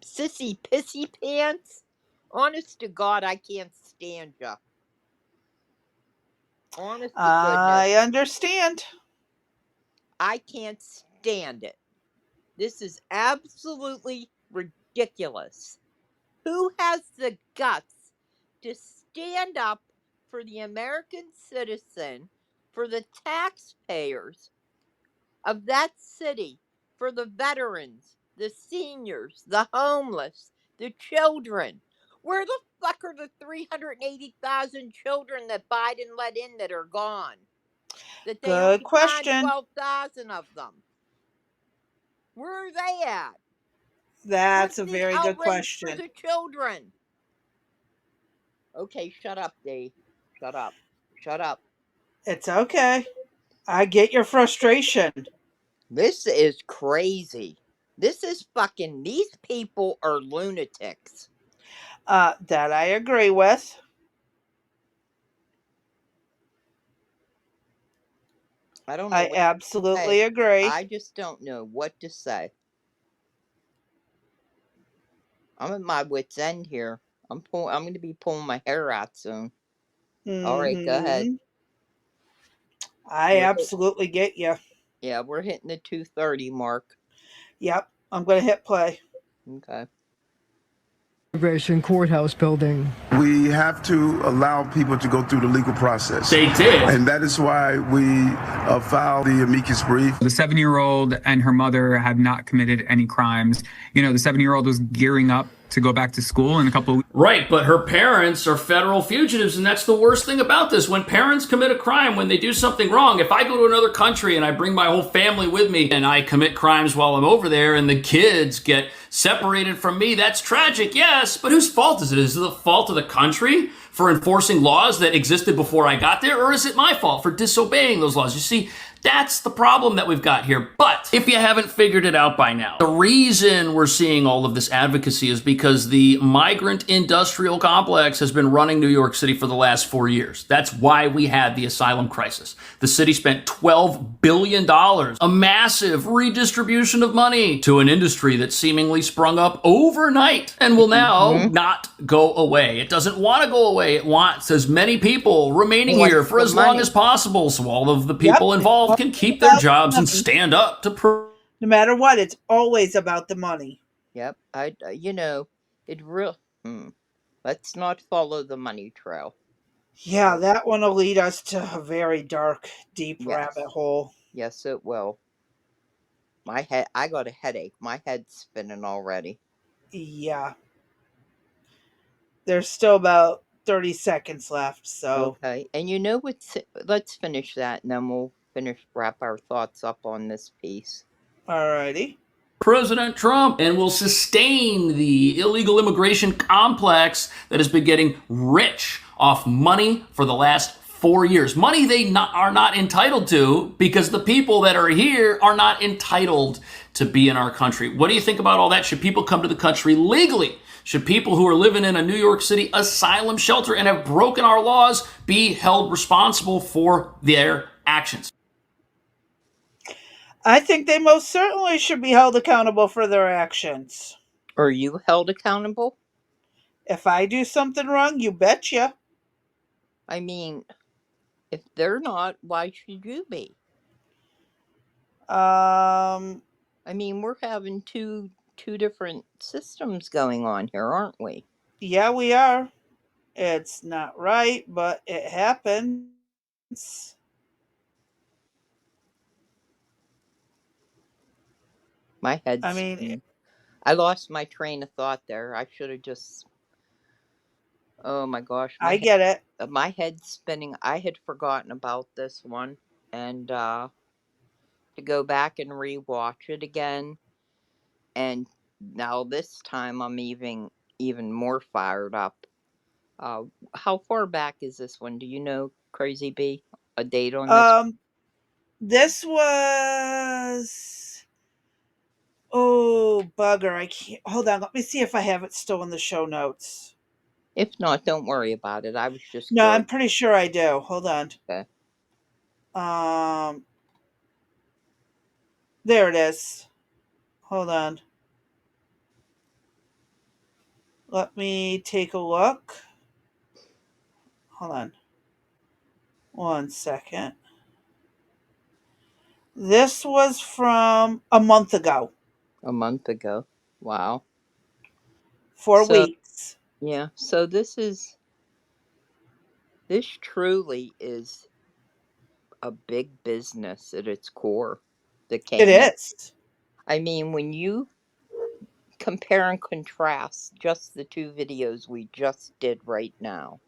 sissy pissy pants. Honest to God, I can't stand ya. Honest to goodness. I understand. I can't stand it. This is absolutely ridiculous. Who has the guts to stand up for the American citizen, for the taxpayers of that city, for the veterans, the seniors, the homeless, the children? Where the fuck are the 380,000 children that Biden let in that are gone? That they Good only question. found 12,000 of them. Where are they at? That's What's a the very good outrage for question. the children? Okay, shut up, Dave. Shut up. Shut up. It's okay. I get your frustration. This is crazy. This is fucking, these people are lunatics. That I agree with. I don't know. I absolutely agree. I just don't know what to say. I'm at my wit's end here. I'm going to be pulling my hair out soon. All right, go ahead. I absolutely get you. Yeah, we're hitting the 2:30 mark. Yep, I'm going to hit play. Okay. Immigration courthouse building. We have to allow people to go through the legal process. They did. And that is why we filed the amicus brief. The 7-year-old and her mother have not committed any crimes. You know, the 7-year-old was gearing up to go back to school in a couple of weeks. Right, but her parents are federal fugitives, and that's the worst thing about this. When parents commit a crime, when they do something wrong, if I go to another country and I bring my whole family with me and I commit crimes while I'm over there and the kids get separated from me, that's tragic, yes, but whose fault is it? Is it the fault of the country for enforcing laws that existed before I got there, or is it my fault for disobeying those laws? You see, that's the problem that we've got here. But if you haven't figured it out by now, the reason we're seeing all of this advocacy is because the migrant industrial complex has been running New York City for the last 4 years. That's why we had the asylum crisis. The city spent $12 billion, a massive redistribution of money to an industry that seemingly sprung up overnight and will now not go away. It doesn't want to go away. It wants as many people remaining here for as long as possible so all of the people involved can keep their jobs and stand up to no matter what, it's always about the money. Yep. It real. Let's not follow the money trail. Yeah, that one will lead us to a very dark, deep rabbit hole. Yes, it will. I got a headache. My head's spinning already. Yeah. There's still about 30 seconds left. So, Okay. And you know what's, let's finish that and then we'll wrap our thoughts up on this piece. alrighty. President Trump and will sustain the illegal immigration complex that has been getting rich off money for the last 4 years. Money they are not entitled to because the people that are here are not entitled to be in our country. What do you think about all that? Should people come to the country legally? Should people who are living in a New York City asylum shelter and have broken our laws be held responsible for their actions? I think they most certainly should be held accountable for their actions. Are you held accountable? If I do something wrong, you betcha. I mean, if they're not, why should you be? I mean, we're having two different systems going on here, aren't we? Yeah, we are. It's not right, but it happens. My I head's mean, I lost my train of thought there. I should have just, oh my gosh, I get it. My head's spinning. I had forgotten about this one, and to go back and rewatch it again, and now this time I'm even more fired up. How far back is this one? Do you know, Crazy B, a date on this? This was, oh bugger, I can't, hold on, let me see if I have it still in the show notes. If not, don't worry about it. I was just No, curious. I'm pretty sure I do. Hold on. Okay. There it is. Hold on. Let me take a look. Hold on. 1 second. This was from a month ago. A month ago. Wow. 4 weeks. Yeah, so this truly is a big business at its core that It came in. is. I mean, when you compare and contrast just the two videos we just did right now,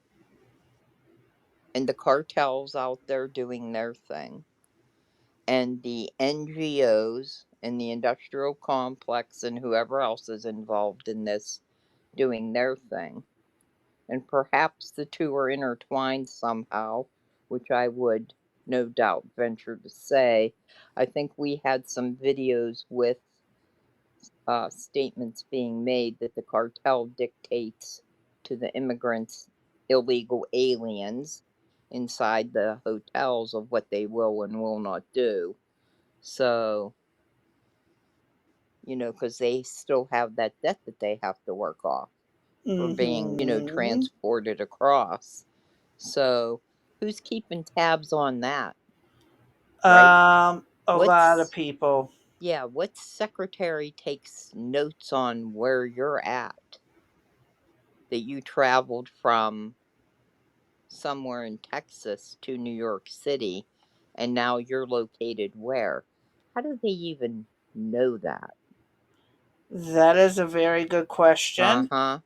and the cartels out there doing their thing, and the NGOs and the industrial complex and whoever else is involved in this doing their thing, and perhaps the two are intertwined somehow, which I would no doubt venture to say. I think we had some videos with statements being made that the cartel dictates to the immigrants, illegal aliens inside the hotels of what they will and will not do. So, because they still have that debt that they have to work off for being, transported across. So, who's keeping tabs on that? Right? A lot of people. Yeah, what secretary takes notes on where you're at? That you traveled from somewhere in Texas to New York City and now you're located where? How do they even know that? That is a very good question. Uh-huh.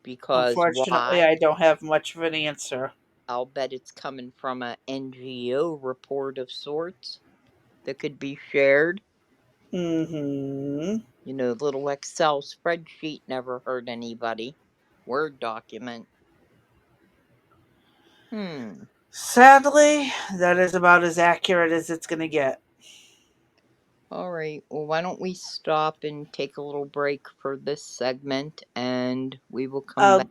Because Unfortunately, why? I don't have much of an answer. I'll bet it's coming from a NGO report of sorts that could be shared. Mm-hmm. Little Excel spreadsheet never hurt anybody. Word document. Sadly, that is about as accurate as it's going to get. All right. Well, why don't we stop and take a little break for this segment and we will come back.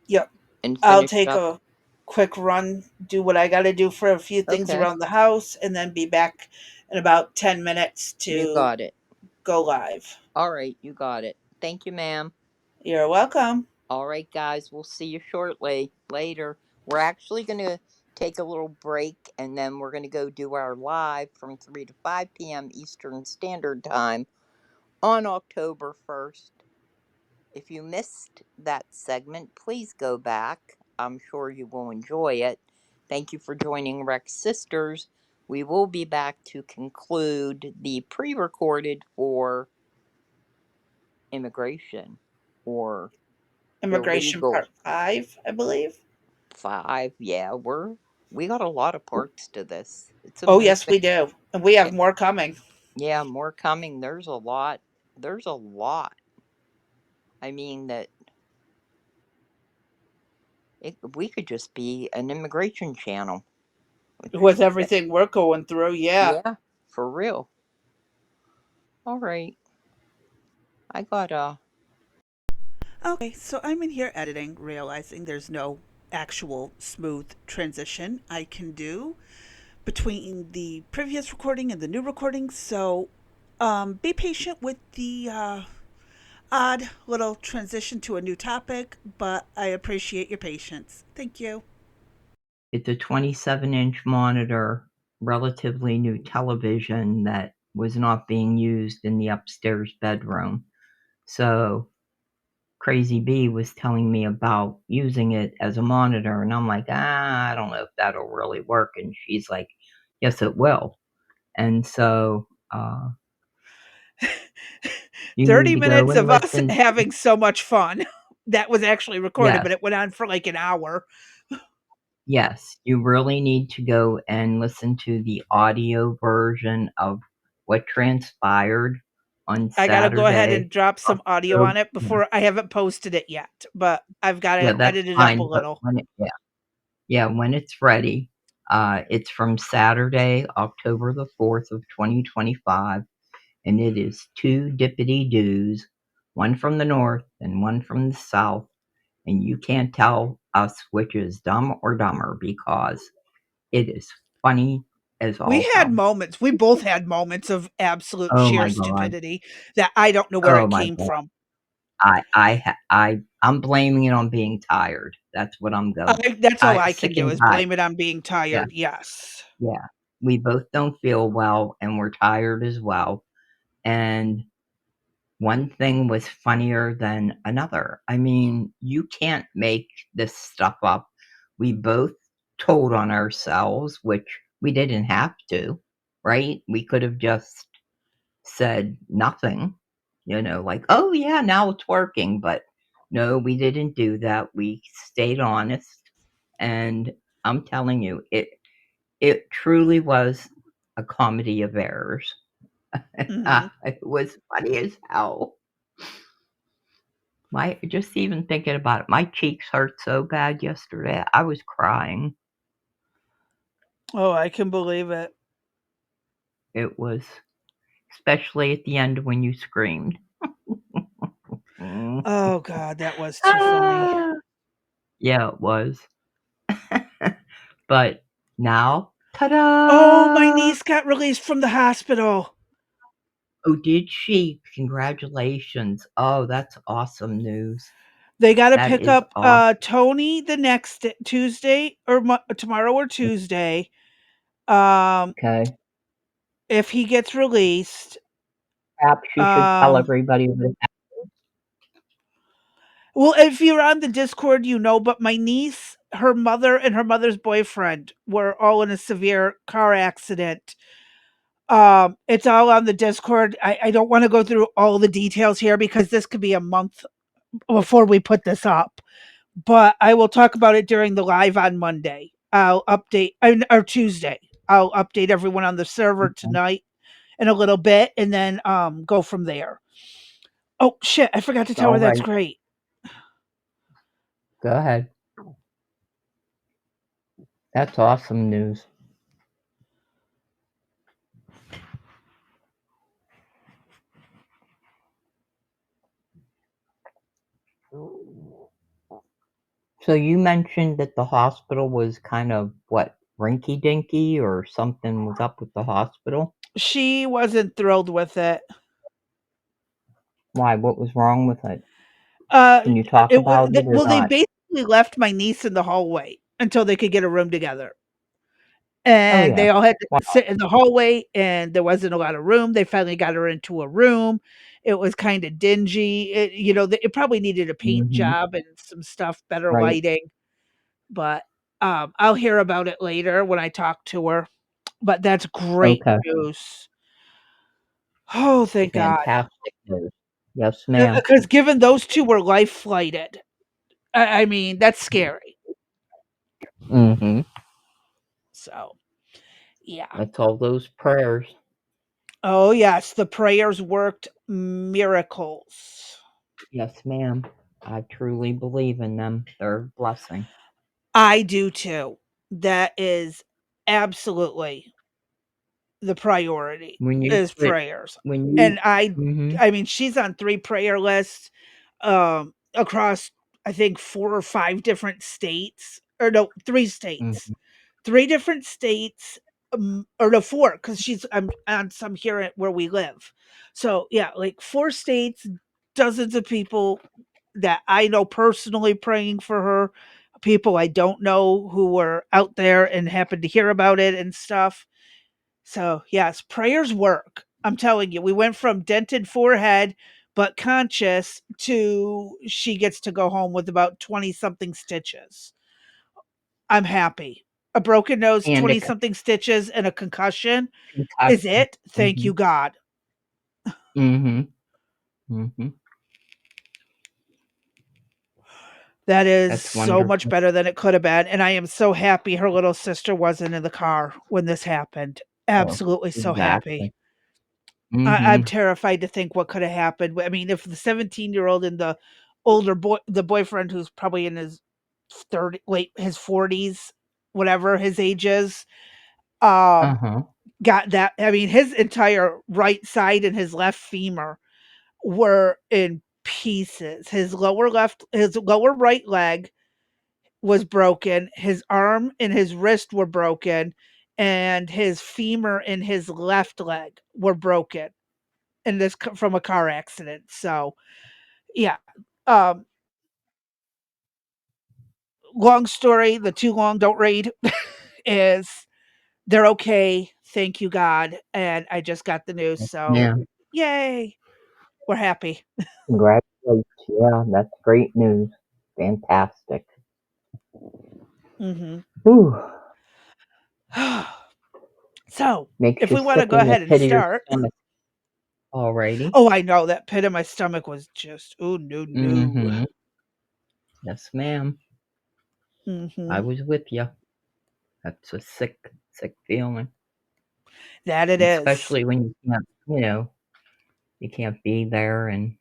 Yep. And I'll finish take up. a quick run, do what I got to do for a few things Okay. around the house, and then be back in about 10 minutes You to got it. go live. All right. You got it. Thank you, ma'am. You're welcome. All right, guys. We'll see you shortly. Later. We're actually going to take a little break and then we're going to go do our live from 3 to 5 p.m. Eastern Standard Time on October 1st. If you missed that segment, please go back. I'm sure you will enjoy it. Thank you for joining Rex Sisters. We will be back to conclude the pre-recorded for immigration or Immigration illegal. Part 5, I believe. 5, yeah, we got a lot of parts to this. It's Oh, yes, amazing. we do. And we have It, more coming. yeah, more coming. There's a lot. There's a lot. I mean that we could just be an immigration channel. With everything we're going through, yeah. Yeah, for real. All right. I got Okay, so I'm in here editing, realizing there's no actual smooth transition I can do between the previous recording and the new recording. So be patient with the odd little transition to a new topic, but I appreciate your patience. Thank you. it's a 27-inch monitor, relatively new television that was not being used in the upstairs bedroom. So Crazy B was telling me about using it as a monitor, and I'm like, I don't know if that'll really work. And she's like, yes, it will. And so you need 30 to go minutes and of us listen. having so much fun. That was actually recorded, but Yes, it went on for like an hour. yes, you really need to go and listen to the audio version of what transpired on I got to go ahead Saturday, and drop some audio October. on it before I haven't posted it yet, but I've got Yeah, to that's edit it up a fine. But little. when it's ready, it's from Saturday, October the 4th of 2025, and it is two dippity doos, one from the north and one from the south, and you can't tell us which is dumb or dumber because it is funny as We all had hell. moments. We both had moments of absolute Oh sheer my god. stupidity that I don't know where Oh it my came god. from. I'm blaming it on being tired. That's what I'm going. That's all I Sick can do and is tired. blame it on being Yeah, tired. Yes. yeah. We both don't feel well, and we're tired as well. And one thing was funnier than another. I mean, you can't make this stuff up. We both told on ourselves, which we didn't have to, right? We could have just said nothing, like, oh yeah, now it's working. But no, we didn't do that. We stayed honest. And I'm telling you, it truly was a comedy of errors. Hmm. It was funny as hell. Just even thinking about it, my cheeks hurt so bad yesterday. I was crying. Oh, I can believe it. It was, especially at the end when you screamed. Oh God, that was too funny. Ah. Yeah, it was. But now, Oh, my ta-da! niece got released from the hospital. Oh, did she? Congratulations. Oh, that's awesome news. They got to That pick is up awesome. Tony the next Tuesday or tomorrow or Tuesday. Um, Okay. if he gets released. Perhaps you should tell everybody what happened. Well, if you're on the Discord, you know, but my niece, her mother, and her mother's boyfriend were all in a severe car accident. It's all on the Discord. I don't want to go through all the details here because this could be a month before we put this up. But I will talk about it during the live on Monday. I'll update or Tuesday. I'll update everyone on the server Okay. tonight in a little bit and then go from there. Oh shit, I forgot to tell All her that's right. great. Go ahead. That's awesome news. So you mentioned that the hospital was kind of what, rinky dinky, or something was up with the hospital? She wasn't thrilled with it. Why? What was wrong with it? Uh, Can you talk about it or well, they not? basically left my niece in the hallway until they could get a room together. Oh And yeah. they all had to Wow. sit in the hallway, and there wasn't a lot of room. They finally got her into a room. It was kind of dingy. It probably needed a paint Mhm. job and some stuff, better Right. lighting. But I'll hear about it later when I talk to her. But that's great Okay. news. Oh, thank God. Fantastic news. Yes, ma'am. Because given those two were life flighted. I mean, that's scary. Mm-hmm. So, yeah. That's all those prayers. Oh, yes, the prayers worked miracles. Yes, ma'am. I truly believe in them. They're a blessing. I do too. That is absolutely the priority When you is put prayers. when you And I mhm. I mean, she's on 3 prayer lists, across, I think, 4 or 5 different states, or no, 3 states. Mhm. 3 different states, or no, 4, because she's on some here where we live. So, yeah, like 4 states, dozens of people that I know personally praying for her, people I don't know who were out there and happened to hear about it and stuff. So, yes, prayers work. I'm telling you, we went from dented forehead but conscious to she gets to go home with about 20 something stitches. I'm happy. A broken nose, And a 20 something stitches, and a concussion is concussion. it? Thank you, Mhm. God. Mhm. Mhm. That is That's so much wonderful. better than it could have been. And I am so happy her little sister wasn't in the car when this happened. Oh, Absolutely so happy. exactly. I'm Mhm. terrified to think what could have happened. I mean, if the 17-year-old and the older boy, the boyfriend who's probably in his 30, late his 40s, whatever his age is, um, Uh-huh. got that. I mean, his entire right side and his left femur were in pieces. His lower right leg was broken. His arm and his wrist were broken, and his femur and his left leg were broken in this from a car accident. So, yeah. Um, Long story, the too long don't read is they're okay. Thank you, God. And I just got the news. So, Yeah. yay. We're happy. Congratulations. Yeah, that's great news. Fantastic. Hmm. Whew. So, Makes if you we want to sick go in the ahead and pit of your start. stomach. Alrighty. Oh, I know that pit in my stomach was just, oh, no, no. Mhm. Yes, ma'am. I Hmm. was with you. That's a sick feeling. That it is. Especially when you can't be there and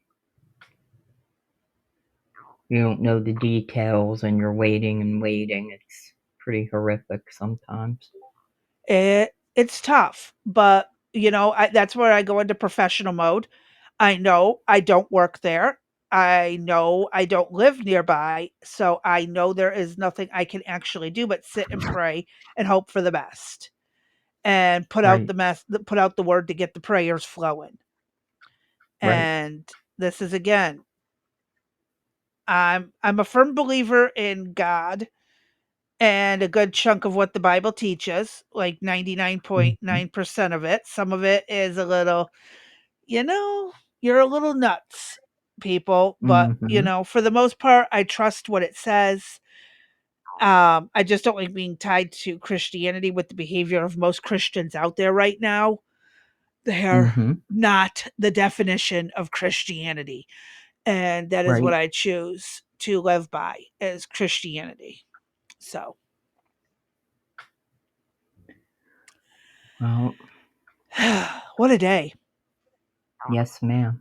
you don't know the details and you're waiting and waiting. It's pretty horrific sometimes. It's tough, but that's where I go into professional mode. I know I don't work there. I know I don't live nearby, so I know there is nothing I can actually do but sit and pray and hope for the best and Right. put out the word to get the prayers flowing. Right. And this is again, I'm a firm believer in God and a good chunk of what the Bible teaches, like Mhm. 99.9% of it. Some of it is a little, you know, you're a little nuts, people, but Mhm. for the most part, I trust what it says. I just don't like being tied to Christianity with the behavior of most Christians out there right now. They're Mhm. not the definition of Christianity, and that is what Right. I choose to live by is Christianity. So, Well, what a day. yes, ma'am.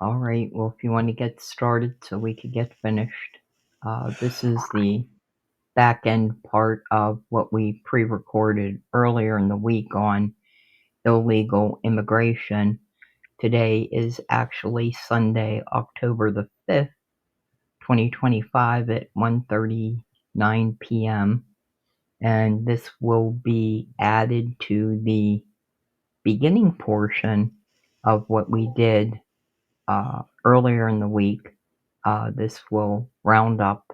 All right. Well, if you want to get started so we could get finished, this is the back end part of what we pre recorded earlier in the week on illegal immigration. Today is actually Sunday, October the 5th, 2025 at 1:39 p.m. And this will be added to the beginning portion of what we did earlier in the week. This will round up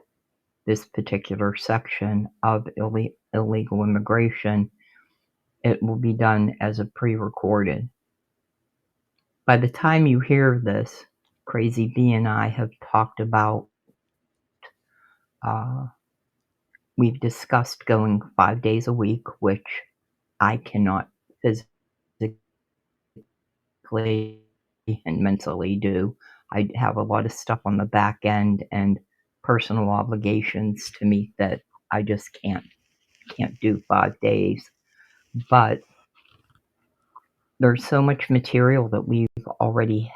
this particular section of illegal immigration. It will be done as a pre-recorded. By the time you hear this, Crazy B and I have talked about, uh, we've discussed going 5 days a week, which I cannot physically and mentally do. I have a lot of stuff on the back end and personal obligations to meet that I just can't do 5 days. But there's so much material that we've already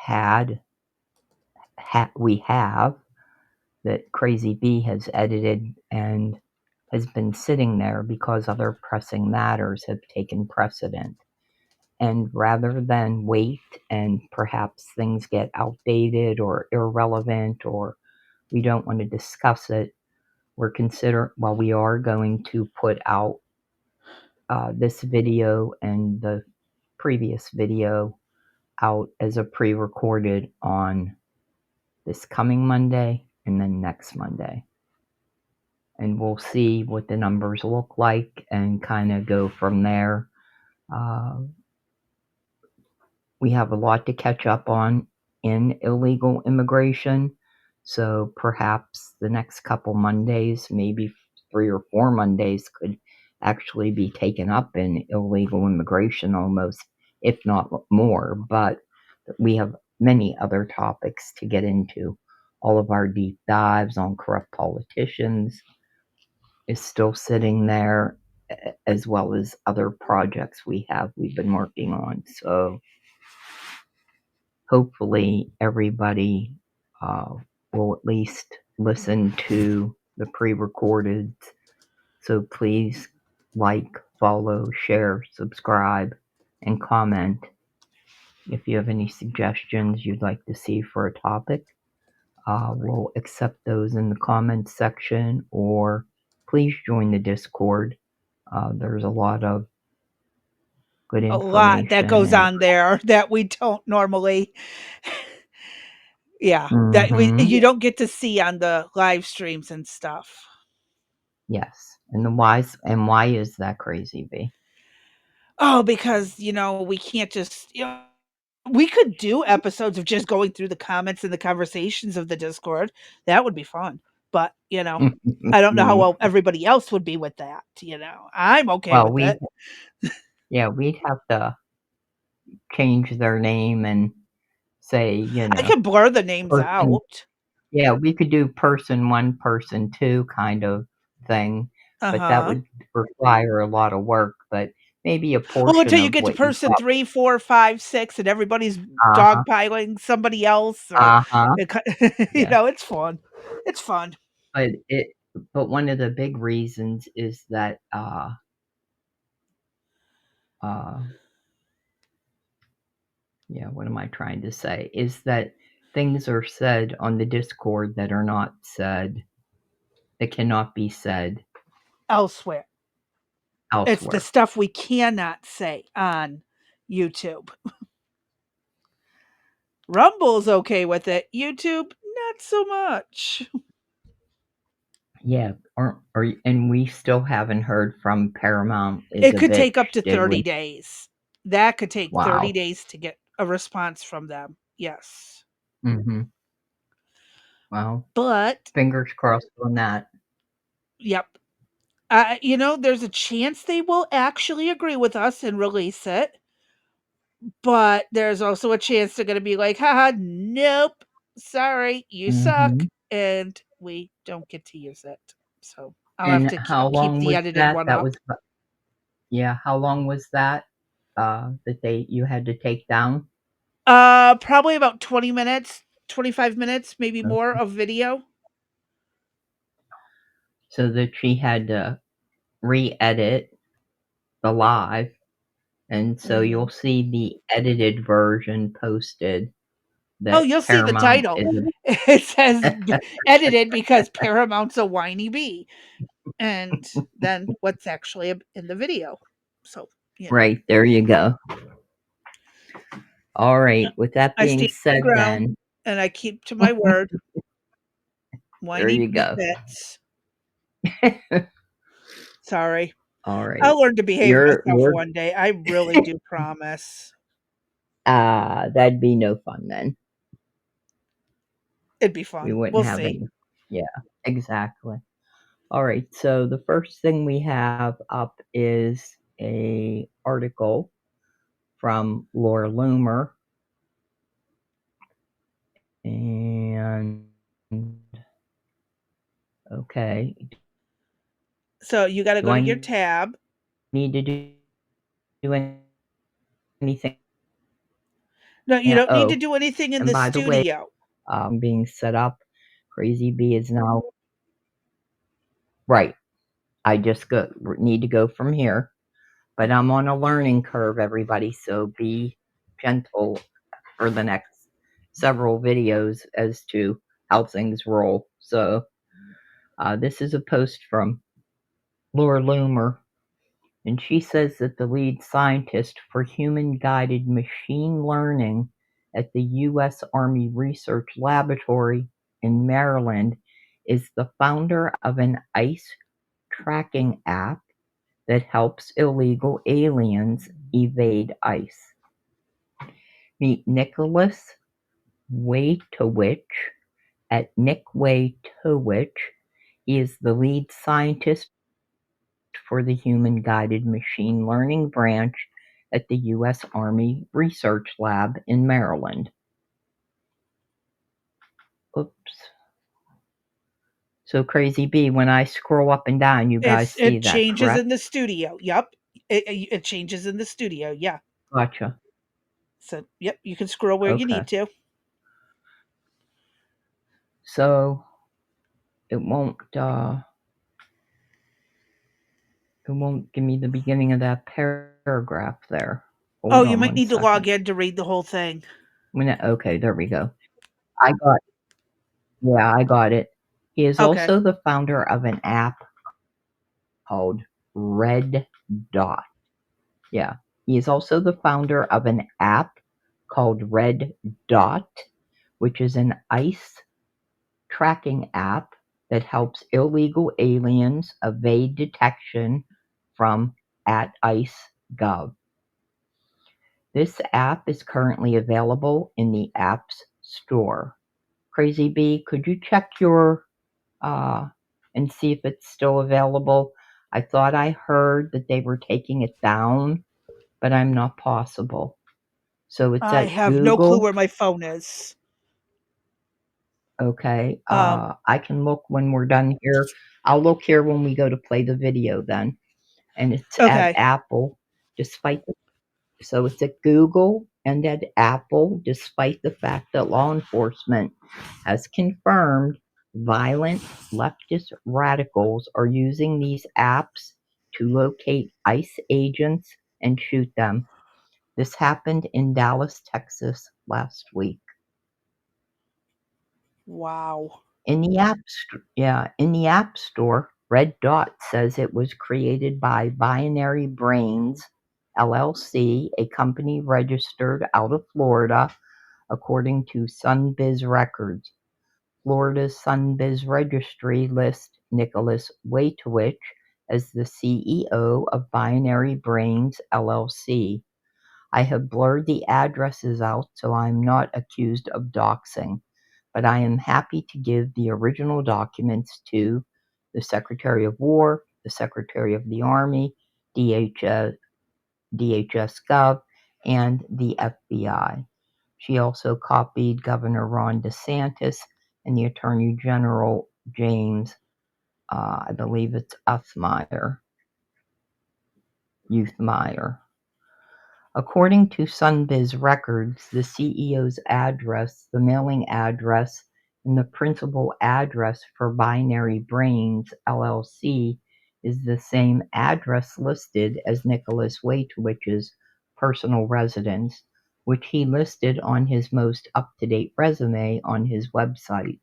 we have that Crazy Bee has edited and has been sitting there because other pressing matters have taken precedent. And rather than wait and perhaps things get outdated or irrelevant or we don't want to discuss it, we are going to put out this video and the previous video out as a pre-recorded on this coming Monday and then next Monday. And we'll see what the numbers look like and kind of go from there. We have a lot to catch up on in illegal immigration. So perhaps the next couple Mondays, maybe 3 or 4 Mondays, could actually be taken up in illegal immigration almost, if not more. But we have many other topics to get into. All of our deep dives on corrupt politicians is still sitting there, as well as other projects we've been working on. So hopefully everybody will at least listen to the pre-recorded. So please like, follow, share, subscribe, and comment if you have any suggestions you'd like to see for a topic. We'll accept those in the comments section, or please join the Discord. There's a lot of good A lot that information goes and on there that we don't normally yeah, that Mhm. you don't get to see on the live streams and stuff. Yes. And why is that, Crazy Bee? Oh, because, we can't just, we could do episodes of just going through the comments and the conversations of the Discord. That would be fun. But, I don't know how well everybody else would be with that, I'm okay Well, with it. we'd have to change their name and say, I could blur the names person. out. Yeah, we could do person 1, person 2 kind of thing, but that Uh-huh. would require a lot of work, but maybe a Well, portion until you of get to what you person got. 3, 4, 5, 6, and everybody's Uh-huh. dogpiling somebody else or Uh-huh. Yeah. it's fun. It's fun. But one of the big reasons is that, what am I trying to say? Is that things are said on the Discord that are not said, that cannot be said Elsewhere. It's the elsewhere. stuff we cannot say on YouTube. Rumble's okay with it. YouTube, not so much. Yeah, and we still haven't heard from Paramount is It a could take bitch, up to did 30 we? days. That could take 30 Wow. days to get a response from them. Yes. Mhm. Well, But fingers crossed on that. yep. There's a chance they will actually agree with us and release it. But there's also a chance they're gonna be like, haha, nope. Sorry, you suck. Mhm. And we don't get to use it. So I'll have And to how keep long the was edited that? one up. How long was that, that you had to take down? Probably about 20 minutes, 25 minutes, maybe more Okay. of video. So that she had to re-edit the live, and so you'll Mhm. see the edited version posted Oh, that you'll see the Paramount title. is It says edited because Paramount's a whiny bee. And then what's actually in the video. So, Right, there you go. Alright, with that I being stand my said ground then and I keep to my word. there Whiny you bee go. bits. Sorry. Alright. I'll learn to behave You're myself one day. I really do promise. that'd be no fun then. It'd be We fun. wouldn't We'll have see. any. Yeah, exactly. Alright, so the first thing we have up is a article from Laura Loomer. Okay. So you got to Do go to I your tab. need to do anything? No, you Yeah, don't need to oh, do anything in and the by the way, studio. being set up. Crazy Bee is now right. I just need to go from here, but I'm on a learning curve, everybody. So be gentle for the next several videos as to how things roll. So this is a post from Laura Loomer, and she says that the lead scientist for human-guided machine learning at the U.S. Army Research Laboratory in Maryland is the founder of an ICE tracking app that helps illegal aliens evade ICE. Meet Nicholas Waytowicz at Nick Waytowicz. He is the lead scientist for the Human-Guided Machine Learning branch at the U.S. Army Research Lab in Maryland. Oops. So Crazy Bee, when I scroll up and down, you guys see It that, changes correct? in the studio. Yep. It changes in the studio. Yeah. Gotcha. So, yep, you can scroll where you Okay. need to. So it won't give me the beginning of that paragraph there. Hold You on might one need to second. log in to read the whole thing. Okay, there we go. I got it. He is Okay. also the founder of an app called Red Dot. Yeah. He is also the founder of an app called Red Dot, which is an ICE tracking app that helps illegal aliens evade detection from @ICE.gov. This app is currently available in the App's Store. Crazy Bee, could you check your and see if it's still available? I thought I heard that they were taking it down, but I'm not possible. So it's I at have no clue Google. where my phone is. Okay. I can look when we're done here. I'll look here when we go to play the video then. And it's at Okay. Apple, despite the so it's at Google and at Apple, despite the fact that law enforcement has confirmed violent leftist radicals are using these apps to locate ICE agents and shoot them. This happened in Dallas, Texas last week. Wow. In the App Store, Red Dot says it was created by Binary Brains LLC, a company registered out of Florida, according to Sunbiz Records. Florida's Sunbiz Registry lists Nicholas Waytowicz as the CEO of Binary Brains LLC. I have blurred the addresses out so I'm not accused of doxing, but I am happy to give the original documents to the Secretary of War, the Secretary of the Army, DHS Gov, and the FBI. She also copied Governor Ron DeSantis and the Attorney General James, I believe it's Youthmeyer. According to Sunbiz Records, the CEO's address, the mailing address, and the principal address for Binary Brains LLC is the same address listed as Nicholas Waytowicz's personal residence, which he listed on his most up-to-date resume on his website,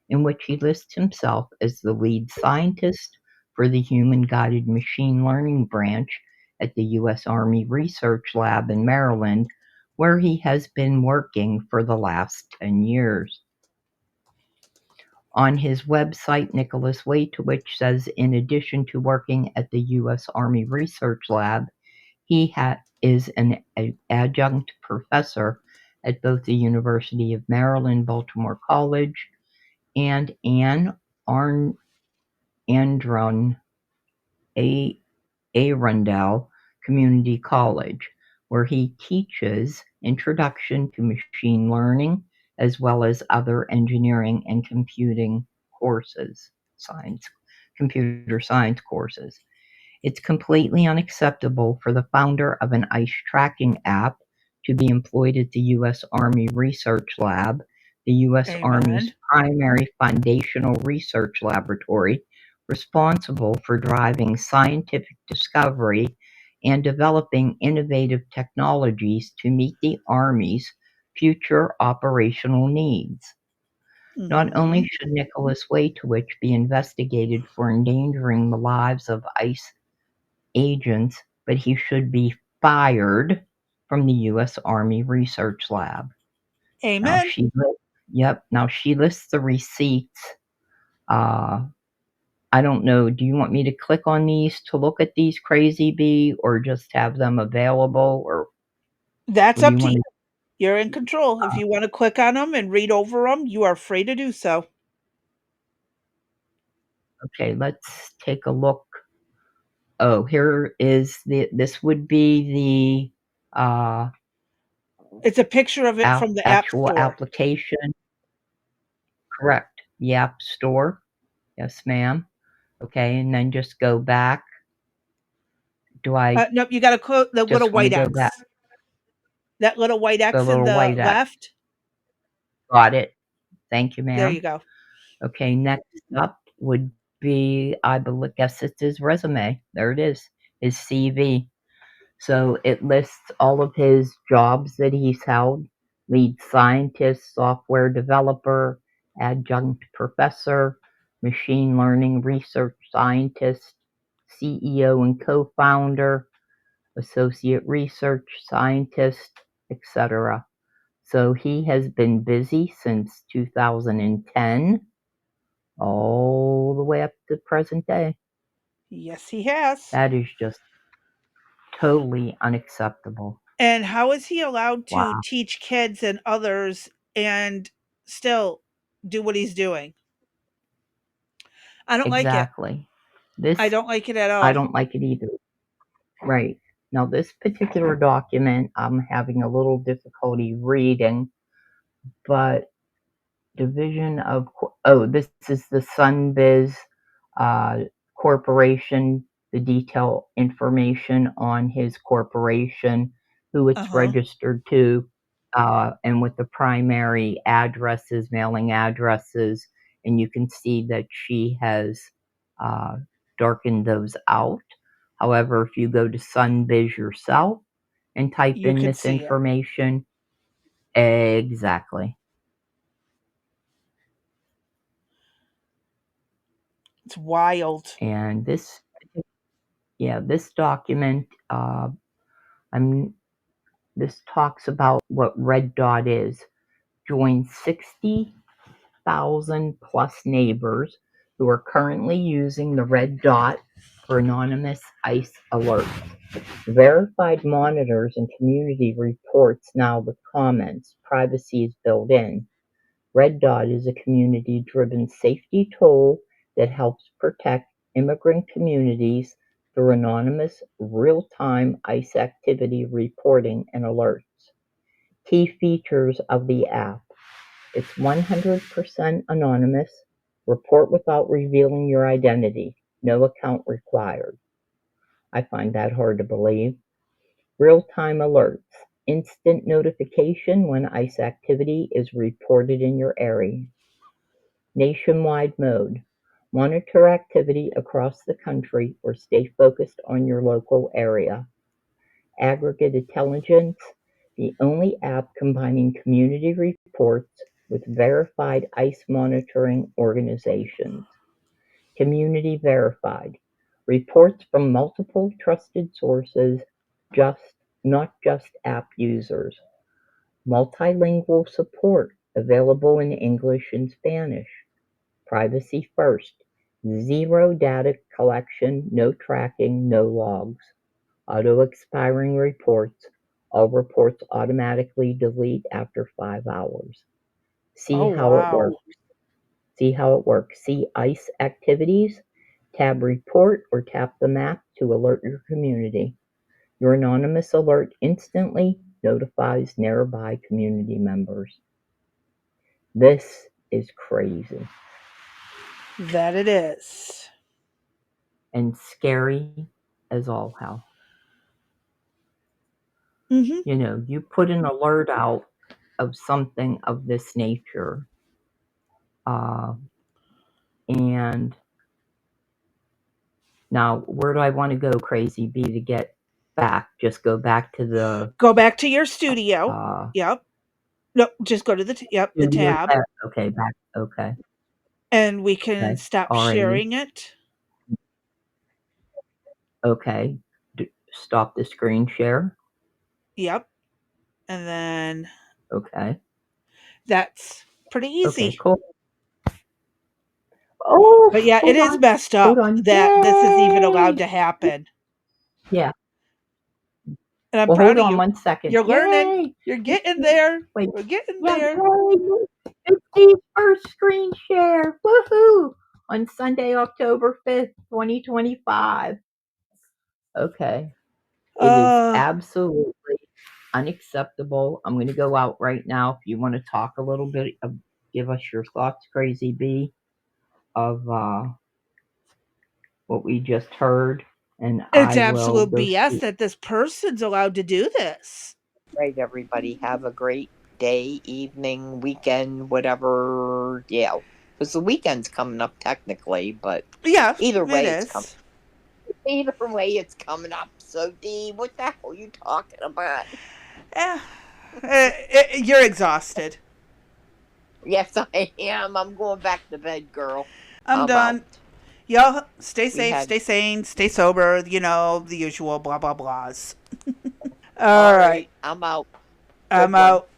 in which he lists himself as the lead scientist for the Human-Guided Machine Learning branch at the U.S. Army Research Lab in Maryland, where he has been working for the last 10 years. On his website, Nicholas Waytowicz says in addition to working at the U.S. Army Research Lab, he is an adjunct professor at both the University of Maryland, Baltimore College, and Anne Arundel Community College, where he teaches Introduction to Machine Learning, as well as other engineering and computing courses, science. computer science courses. It's completely unacceptable for the founder of an ICE tracking app to be employed at the U.S. Army Research Lab, the U.S. Army's Amen. primary foundational research laboratory, responsible for driving scientific discovery and developing innovative technologies to meet the Army's future operational needs. Not only should Nicholas Waitowich be investigated for endangering the lives of ICE agents, but he should be fired from the U.S. Army Research Lab. Amen. Now she lists the receipts. I don't know. Do you want me to click on these to look at these, Crazy Bee, or just have them available, or That's what do up you to want you. to? You're in control. If you want to click on them and read over them, you are free to do so. Okay, let's take a look. Oh, here is this would be the It's a picture of it from the App actual Store. application. Correct. The App Store. Yes, ma'am. Okay, and then just go back. Do I Nope, you got to close the little just want to white go X. back? That little white The X in little the white X. left. Got it. Thank you, There you ma'am. go. Okay, next up would be, I guess it's his resume. There it is, his CV. So it lists all of his jobs that he's held: lead scientist, software developer, adjunct professor, machine learning research scientist, CEO and co-founder, associate research scientist, etc. So he has been busy since 2010, all the way up to present day. Yes, he has. That is just totally unacceptable. And how is he allowed to Wow. teach kids and others and still do what he's doing? I don't like it. Exactly. I This, don't like it at I all. don't like it either. Right. Now, this particular document, I'm having a little difficulty reading, but Division of, this is the Sunbiz Corporation, the detail information on his corporation, who it's registered to, and with the primary addresses, mailing addresses, and you can see that she has darkened those out. However, if you go to Sunbiz yourself and type You in can this see it. information, exactly. It's wild. And this document, this talks about what Red Dot is. Join 60,000 plus neighbors who are currently using the Red Dot for anonymous ICE alerts. Verified monitors and community reports now with comments. Privacy is built in. Red Dot is a community-driven safety tool that helps protect immigrant communities through anonymous, real-time ICE activity reporting and alerts. Key features of the app: it's 100% anonymous, report without revealing your identity, no account required. I find that hard to believe. Real-time alerts, instant notification when ICE activity is reported in your area. Nationwide mode, monitor activity across the country or stay focused on your local area. Aggregate intelligence, the only app combining community reports with verified ICE monitoring organizations. Community verified, reports from multiple trusted sources, not just app users. Multilingual support, available in English and Spanish. Privacy first, zero data collection, no tracking, no logs. Auto-expiring reports, all reports automatically delete after 5 hours. See Oh, how it wow. works. See ICE activities, tab report, or tap the map to alert your community. Your anonymous alert instantly notifies nearby community members. This is crazy. That it is. and scary as all hell. Mm-hmm. You know, you put an alert out of something of this nature, and now where do I want to go, Crazy B, to get back? Just go back to the... Go back to your studio. Yep. No, just go to the the studio tab. tab. Okay, back. Okay. And we can Okay. stop Alrighty. sharing it. Okay. Stop the screen share. Yep. And then Okay. that's pretty easy. Okay, cool. Oh, But yeah, it is messed up that this is even allowed to happen. Yeah. And I'm Well, proud hold of on you. 1 second. You're learning. Yay! You're getting there. Wait. We're getting Yeah, there. yay! 50 first screen share. Woohoo! On Sunday, October 5th, 2025. Okay. It is absolutely unacceptable. I'm going to go out right now. If you want to talk a little bit, give us your thoughts, Crazy B, of what we just heard. And It's I will absolute go BS see. that this person's allowed to do this. Right, everybody. Have a great day, evening, weekend, whatever. Yeah, because the weekend's coming up technically, but yeah, either way, it's coming. Either way, it's coming up. So, Dee, what the hell are you talking about? You're exhausted. Yes, I am. I'm going back to bed, girl. I'm done. Out. Y'all stay safe, stay sane, stay sober. You know, the usual blah, blah, blahs. All right. I'm out. I'm out.